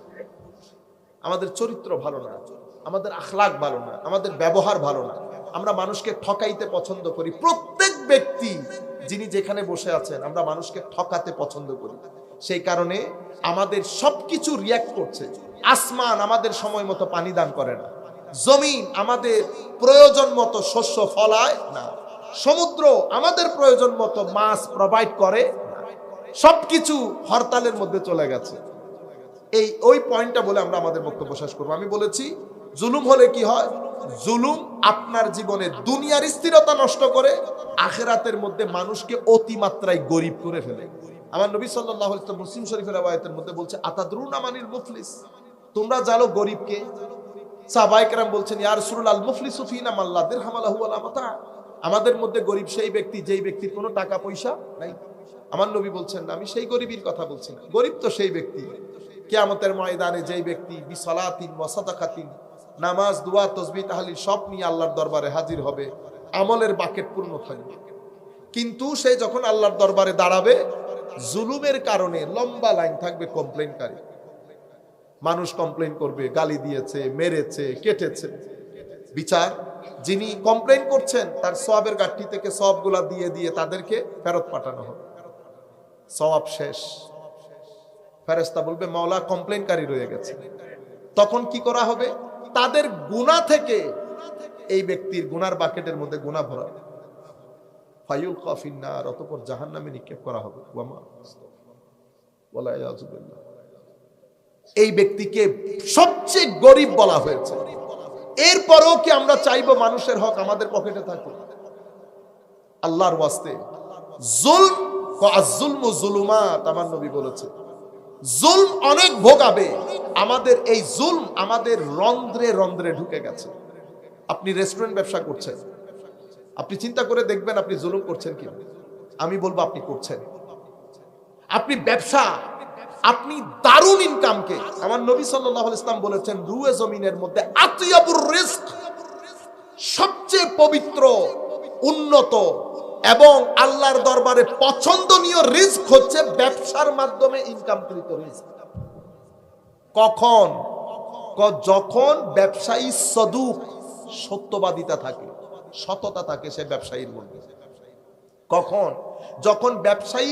আমাদের চরিত্র ভালো না, আমাদের আখলাক ভালো না, আমাদের ব্যবহার ভালো না। আমরা মানুষকে ঠকাইতে পছন্দ করি। প্রত্যেক ব্যক্তি যিনি যেখানে বসে আছেন, আমরা মানুষকে ঠকাতে পছন্দ করি। সেই কারণে আমাদের সবকিছু রিয়াক্ট করছে। আসমান আমাদের সময় মতো পানি দান করে না, জমিন আমাদের প্রয়োজন মতো শস্য ফলায় না, সমুদ্র আমাদের প্রয়োজন মতো মাছ প্রোভাইড করে না, সবকিছু হরতালের মধ্যে চলে গেছে। ওই পয়েন্টটা বলে আমরা আমাদের বক্তব্য শেষ করবো। আমি বলেছি জুলুম হলে কি হয়? জুলুম আপনার জীবনে দুনিয়ার স্থিরতা নষ্ট করে, আখিরাতের মধ্যে মানুষকে অতিমাত্রায় গরিব করে ফেলে। আমার নবী সাল্লাল্লাহু আলাইহি ওয়াসাল্লাম মুসলিম শরীফের রাওয়ায়াতের মধ্যে বলছে, আতাদরুনা মানিল মুফলিস? তোমরা জানো গরিবকে? সাহাবায়ে কেরাম বলছেন, ইয়া রাসূলুল্লাহ, আল মুফলিসু ফিনা মান লা দিরহাম লাহু ওয়া লা মাতা। আমাদের মধ্যে গরিব সেই ব্যক্তি যেই ব্যক্তির কোনো টাকা পয়সা নাই। আমার নবী বলছেন, না, আমি সেই গরিবের কথা বলছি না। গরিব তো সেই ব্যক্তি কিয়ামতের ময়দানে যেই ব্যক্তি বিসালাতিন ওয়া সাদাকাতিন, নামাজ, দোয়া, তাসবিহ, তাহলিল সব নিয়ে আল্লাহর দরবারে হাজির হবে, আমলের বাকেট পূর্ণ থাকবে। কিন্তু সে যখন আল্লাহর দরবারে দাঁড়াবে, জুলুমের কারণে লম্বা লাইন থাকবে কমপ্লেনকারী। মানুষ কমপ্লেন করবে, গালি দিয়েছে, মেরেছে, কেটেছে। বিচার, যিনি কমপ্লেন করছেন তার সওয়াবের গাঠি থেকে সওয়াবগুলা দিয়ে দিয়ে তাদেরকে ফেরত পাঠানো হবে। সওয়াব শেষ, ফেরেশতা বলবে মাওলা কমপ্লেনকারী রয়ে গেছে। তখন কি করা হবে? তাদের গুনাহ থেকে এই ব্যক্তির গুনার বাকেটের মধ্যে গুনাহ ভরা, ফায়ুলকা ফিন্নার, অতঃপর জাহান্নামে নিক্ষেপ করা হবে। ওয়ালা ইয়াযুবিল্লাহ। এই ব্যক্তিকে সবচেয়ে গরিব বলা হয়েছে। এরপরেও কি আমরা চাইবো মানুষের হক আমাদের পকেটে থাকুক? আল্লাহর ওয়াস্তে জুলম, আয-যুলমু যুলুমাত, আমার নবী বলেছে জুলম অনেক ভোগাবে। আমাদের এই জুলম আমাদের রন্ধ্রে রন্ধ্রে ঢুকে গেছে। আপনি রেস্টুরেন্ট ব্যবসা করছেন, আপনি চিন্তা করে দেখবেন আপনি জুলুম করছেন কিনা। আমি বলবো আপনি করছেন। আপনি ব্যবসা, আপনি দারুণ ইনকামকে, আমার নবী সাল্লাল্লাহু আলাইহি ওয়াসাল্লাম বলেছেন রুয়ে জমিনের মধ্যে আতিয়াবুর রিজক, সবচেয়ে পবিত্র, উন্নত এবং আল্লাহর দরবারে পছন্দনীয় রিজক হচ্ছে ব্যবসার মাধ্যমে ইনকামকৃত রিজক। কখন? যখন ব্যবসায়ী সদুক, সত্যবাদিতা থাকে, সততা থাকে সে ব্যবসায়ীর মধ্যে। কখন? যখন ব্যবসায়ী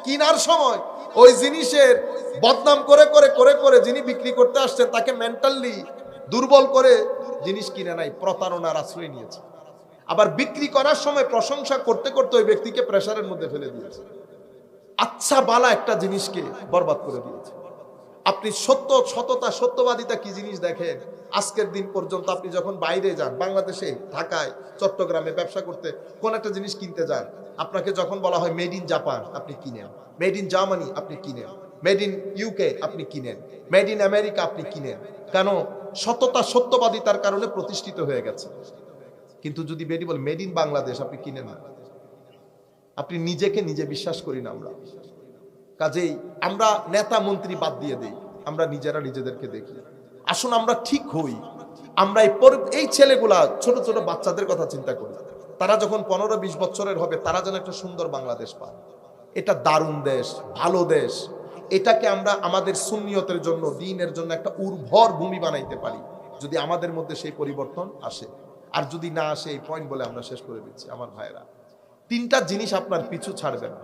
কিনার সময় ওই জিনিসের বদনাম করে করে করে করে যিনি বিক্রি করতে আসছেন তাকে মেন্টালি দুর্বল করে জিনিস কিনে নাই, প্রতারণার আশ্রয় নিয়েছে। আবার বিক্রি করার সময় প্রশংসা করতে করতে ওই ব্যক্তিকে প্রেসারের মধ্যে ফেলে দিয়েছে, আচ্ছা বালা একটা জিনিসকে বরবাদ করে দিয়েছে। আপনি সততা, সত্যবাদিতা কি জিনিস দেখেন। আজকের দিন পর্যন্ত আপনি যখন বাইরে যান, বাংলাদেশে, ঢাকায়, চট্টগ্রামে ব্যবসা করতে কোন একটা জিনিস কিনতে যান, আপনাকে যখন বলা হয় মেড ইন জাপান, আপনি কিনেন। মেড ইন জার্মানি, আপনি কিনেন। মেড ইন ইউকে, আপনি কিনেন। মেড ইন আমেরিকা, আপনি কিনেন। কেন? সততা, সত্যবাদিতার কারণে প্রতিষ্ঠিত হয়ে গেছে। কিন্তু যদি বেডি বলে মেড ইন বাংলাদেশ, আপনি কিনেন না। আপনি নিজেকে নিজে বিশ্বাস করি না আমরা। কাজেই আমরা নেতা মন্ত্রী বাদ দিয়ে দেই, আমরা নিজেরা নিজেদেরকে দেখি। আসুন আমরা ঠিক হই। আমরা এই ছেলেগুলা, ছোট ছোট বাচ্চাদের কথা চিন্তা করি। তারা যখন 15-20 বছরের হবে, তারা যেন একটা সুন্দর বাংলাদেশ পায়। এটা দারুণ দেশ, ভালো দেশ। এটাকে আমরা আমাদের সুন্নিয়তের জন্য, দ্বীনের জন্য একটা উর্বর ভূমি বানাইতে পারি, যদি আমাদের মধ্যে সেই পরিবর্তন আসে। আর যদি না আসে, এই পয়েন্ট বলে আমরা শেষ করে দিচ্ছি। আমার ভাইরা, 3টা জিনিস আপনার পিছু ছাড়বে না।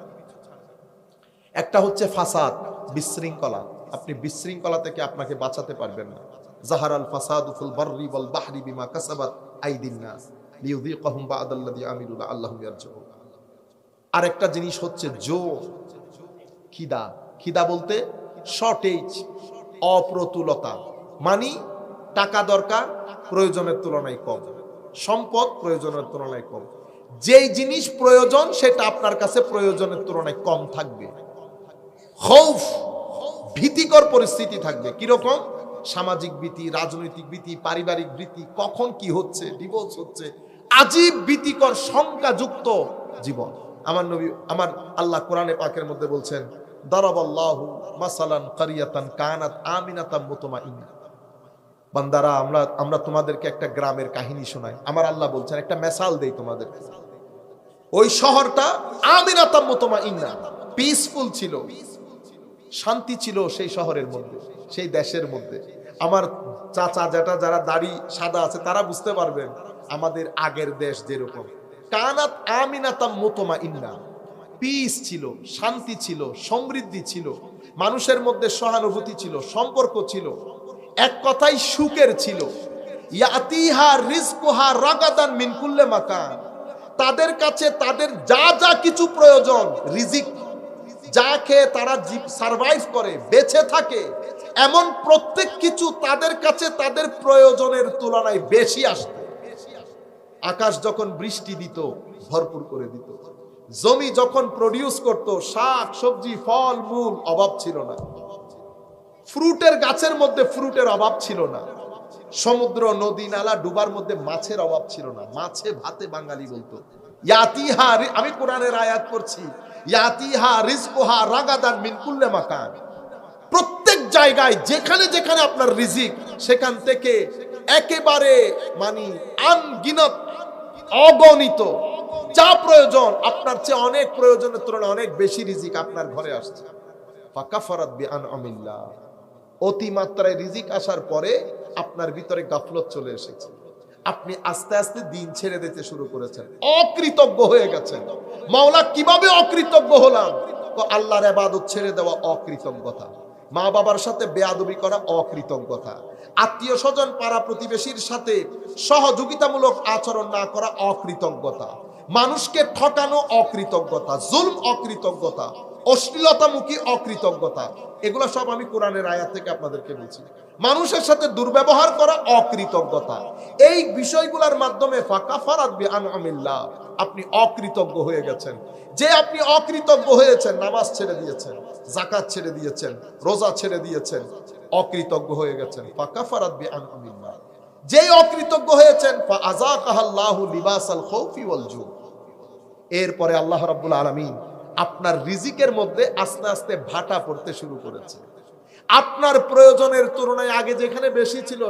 একটা হচ্ছে ফাসাদ, বিশৃঙ্খলা। আপনি বিশৃঙ্খলা থেকে আপনাকে বাঁচাতে পারবেন না। জাহারাল ফাসাদু ফিল বাররি ওয়াল বাহরি বিমা কাসাবাত আইদিন নাস লিইউযীকাহুম বা'দাল্লাযী আমিলু লাআল্লাহুম ইয়ারজিউন। আরেকটা জিনিস হচ্ছে খিদা। খিদা বলতে শর্টেজ, অপ্রতুলতা, মানে টাকা দরকার, প্রয়োজনের তুলনায় কম। সম্পদ প্রয়োজনের তুলনায় কম। যেই জিনিস প্রয়োজন সেটা আপনার কাছে প্রয়োজনের তুলনায় কম থাকবে। খৌফ, ভীতিকর পরিস্থিতি থাকবে। কিরকম? সামাজিক ভীতি, রাজনৈতিক ভীতি, পারিবারিক ভীতি, কখন কি হচ্ছে, ডিভোর্স হচ্ছে, আজীব ভীতিকর শঙ্কাযুক্ত জীবন। আমার নবী, আমার আল্লাহ কোরআনে পাকের মধ্যে বলছেন, দারাবাল্লাহু মাসালান কারিয়াতান কানাত আমিনাতাম মুতমাইন্না। বান্দারা, আমরা তোমাদেরকে একটা গ্রামের কাহিনী শোনাই। আমার আল্লাহ বলছেন, একটা মেসাল দেই তোমাদের। ওই শহরটা আমিনাতাম মুতমাইন্না, পিসফুল ছিল, শান্তি ছিল সেই শহরের মধ্যে, সেই দেশের মধ্যে। আমার চাচা যেটা, যারা দাড়ি সাদা আছে তারা বুঝতে পারবেন আমাদের আগের দেশ যেরকম। কানাত আমিনাতাম মুতমাইন্না, পিস ছিল, শান্তি ছিল, সমৃদ্ধি ছিল, মানুষের মধ্যে সহানুভূতি ছিল, সম্পর্ক ছিল, এক কথাই সুখের ছিল। ইয়াতিহা রিজকুহা রাগাদান মিন কুল্লি মাকান, তাদের কাছে তাদের যা যা কিছু প্রয়োজন, রিজিক, যা খেয়ে তারা সারভাইভ করে, বেঁচে থাকে, এমন প্রত্যেক কিছু তাদের কাছে তাদের প্রয়োজনের তুলনায় বেশি আসত। আকাশ যখন বৃষ্টি দিত, ভরপুর করে দিত। জমি যখন প্রডিউস করত, শাক সবজি ফল মূল, অভাব ছিল না। ফ্রুটের গাছের মধ্যে ফ্রুটের অভাব ছিল না। সমুদ্র নদী নালা ডুবার মধ্যে মাছের অভাব ছিল না। মাছে ভাতে বাঙালি বলতো। ইয়াতিহা, আমি কোরআনের আয়াত করছি, ইয়াতিহা রিজকুহা রাগাদান মিন কুল্লি মাকান। প্রত্যেক জায়গায় যেখানে যেখানে আপনার রিজিক, সেখান থেকে একেবারে মানে আনগিনত, অগণিত যা প্রয়োজন, আপনার চেয়ে অনেক প্রয়োজনের তুলনায় অনেক বেশি রিজিক আপনার ঘরে আসছে। ফাকাফারাত বিআনআমিল্লাহ, অতিমাত্রায় রিজিক আসার পরে আপনার ভিতরে গাফলত চলে এসেছে। আপনি আস্তে আস্তে দিন ছেড়ে দিতে শুরু করেছেন, অকৃতজ্ঞ হয়ে গেছেন। মাওলা, কিভাবে অকৃতজ্ঞ হলাম? তো আল্লাহর ইবাদত ছেড়ে দেওয়া অকৃতজ্ঞতা, মা বাবার সাথে বেয়াদবি করা অকৃতজ্ঞতা, আত্মীয় স্বজন পাড়া প্রতিবেশীর সাথে সহযোগিতামূলক আচরণ না করা অকৃতজ্ঞতা, মানুষকে ঠকানো অকৃতজ্ঞতা, জুলম অকৃতজ্ঞতা, অশ্লীলতামুখী অকৃতজ্ঞতা, এগুলো সব আমি কোরআনের আয়াত থেকে আপনাদেরকে বলছি। মানুষের সাথে দুর্ব্যবহার করা অকৃতজ্ঞতা, এই বিষয়গুলোর মাধ্যমে ফাকাফারাত বিআনআমিল্লাহ, আপনি অকৃতজ্ঞ হয়ে গেছেন। যে আপনি অকৃতজ্ঞ হয়েছেন, নামাজ ছেড়ে দিয়েছেন, যাকাত ছেড়ে দিয়েছেন, রোজা ছেড়ে দিয়েছেন, অকৃতজ্ঞ হয়ে গেছেন। ফাকাফারাত বিআনআমিল্লাহ, যেই অকৃতজ্ঞ হয়েছেন, ফাআযাকাহাল্লাহু লিবাসাল খাউফি ওয়াল জু, এরপরে আল্লাহ রাব্বুল আলামিন আপনার রিজিকের মধ্যে আস্তে আস্তে ভাটা পড়তে শুরু করেছে। আপনার প্রয়োজনের তুলনায় আগে যেখানে বেশি ছিল,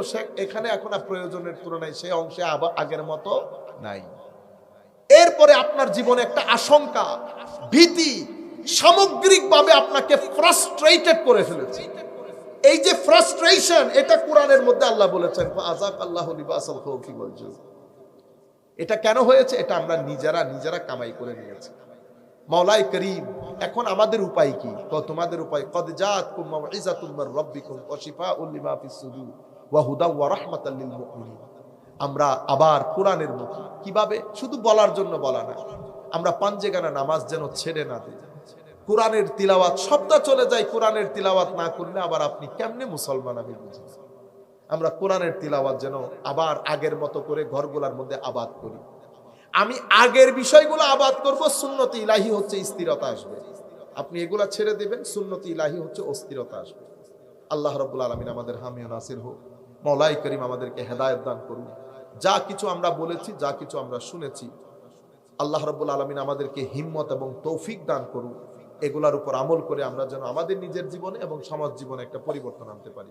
এখানে এখন আর প্রয়োজনের তুলনায় সেই অংশে আবার আগের মতো নাই। এরপরে আপনার জীবনে একটা আশঙ্কা, ভীতি সামগ্রিকভাবে আপনাকে ফ্রাস্ট্রেটেড করে ফেলেছে। এই যে ফ্রাস্ট্রেশন, এটা কোরআনের মধ্যে আল্লাহ বলেছেন, ফাআযাকাল্লাহু লিবাসাল খাউফি ওয়াল জু। এটা কেন হয়েছে? এটা আমরা নিজেরা কামাই করে নিয়েছি। মাওলাই করিম, এখন আমাদের উপায় কি? তোমাদের উপায়, কদ জাআতকুম মাউইযাতুম মির রাব্বিকুম ওয়া শিফাউল লিমা ফিস সুদূর ওয়া হুদা ওয়া রাহমাতাল লিল মুমিনিন। আমরা আবার কোরআনের মুখী। কিভাবে? শুধু বলার জন্য বলা না, আমরা পাঞ্জেগানা নামাজ যেন ছেড়ে না দিই। কোরআনের তিলাওয়াত সবটা চলে যায়, কোরআনের তিলাওয়াত না করলে আবার আপনি কেমনে মুসলমান আমি বুঝি। আমরা কোরআনের তিলাওয়াত যেন আবার আগের মতো করে ঘরগুলোর মধ্যে আবাদ করি। আমি আগের বিষয়গুলো আবাদ করব, সুন্নতে ইলাহি হচ্ছে স্থিরতা আসবে। আপনি এগুলা ছেড়ে দিবেন, সুন্নতে ইলাহি হচ্ছে অস্থিরতা আসবে। আল্লাহ রাব্বুল আলামিন আমাদের হামি ও নাসির হোক। মাওলাই করিম আমাদেরকে হেদায়েত দান করুন। যা কিছু আমরা বলেছি, যা কিছু আমরা শুনেছি, আল্লাহ রাব্বুল আলামিন আমাদেরকে হিম্মত এবং তৌফিক দান করুন। এগুলার উপর আমল করে আমরা যেন আমাদের নিজের জীবনে এবং সমাজ জীবনে একটা পরিবর্তন আনতে পারি।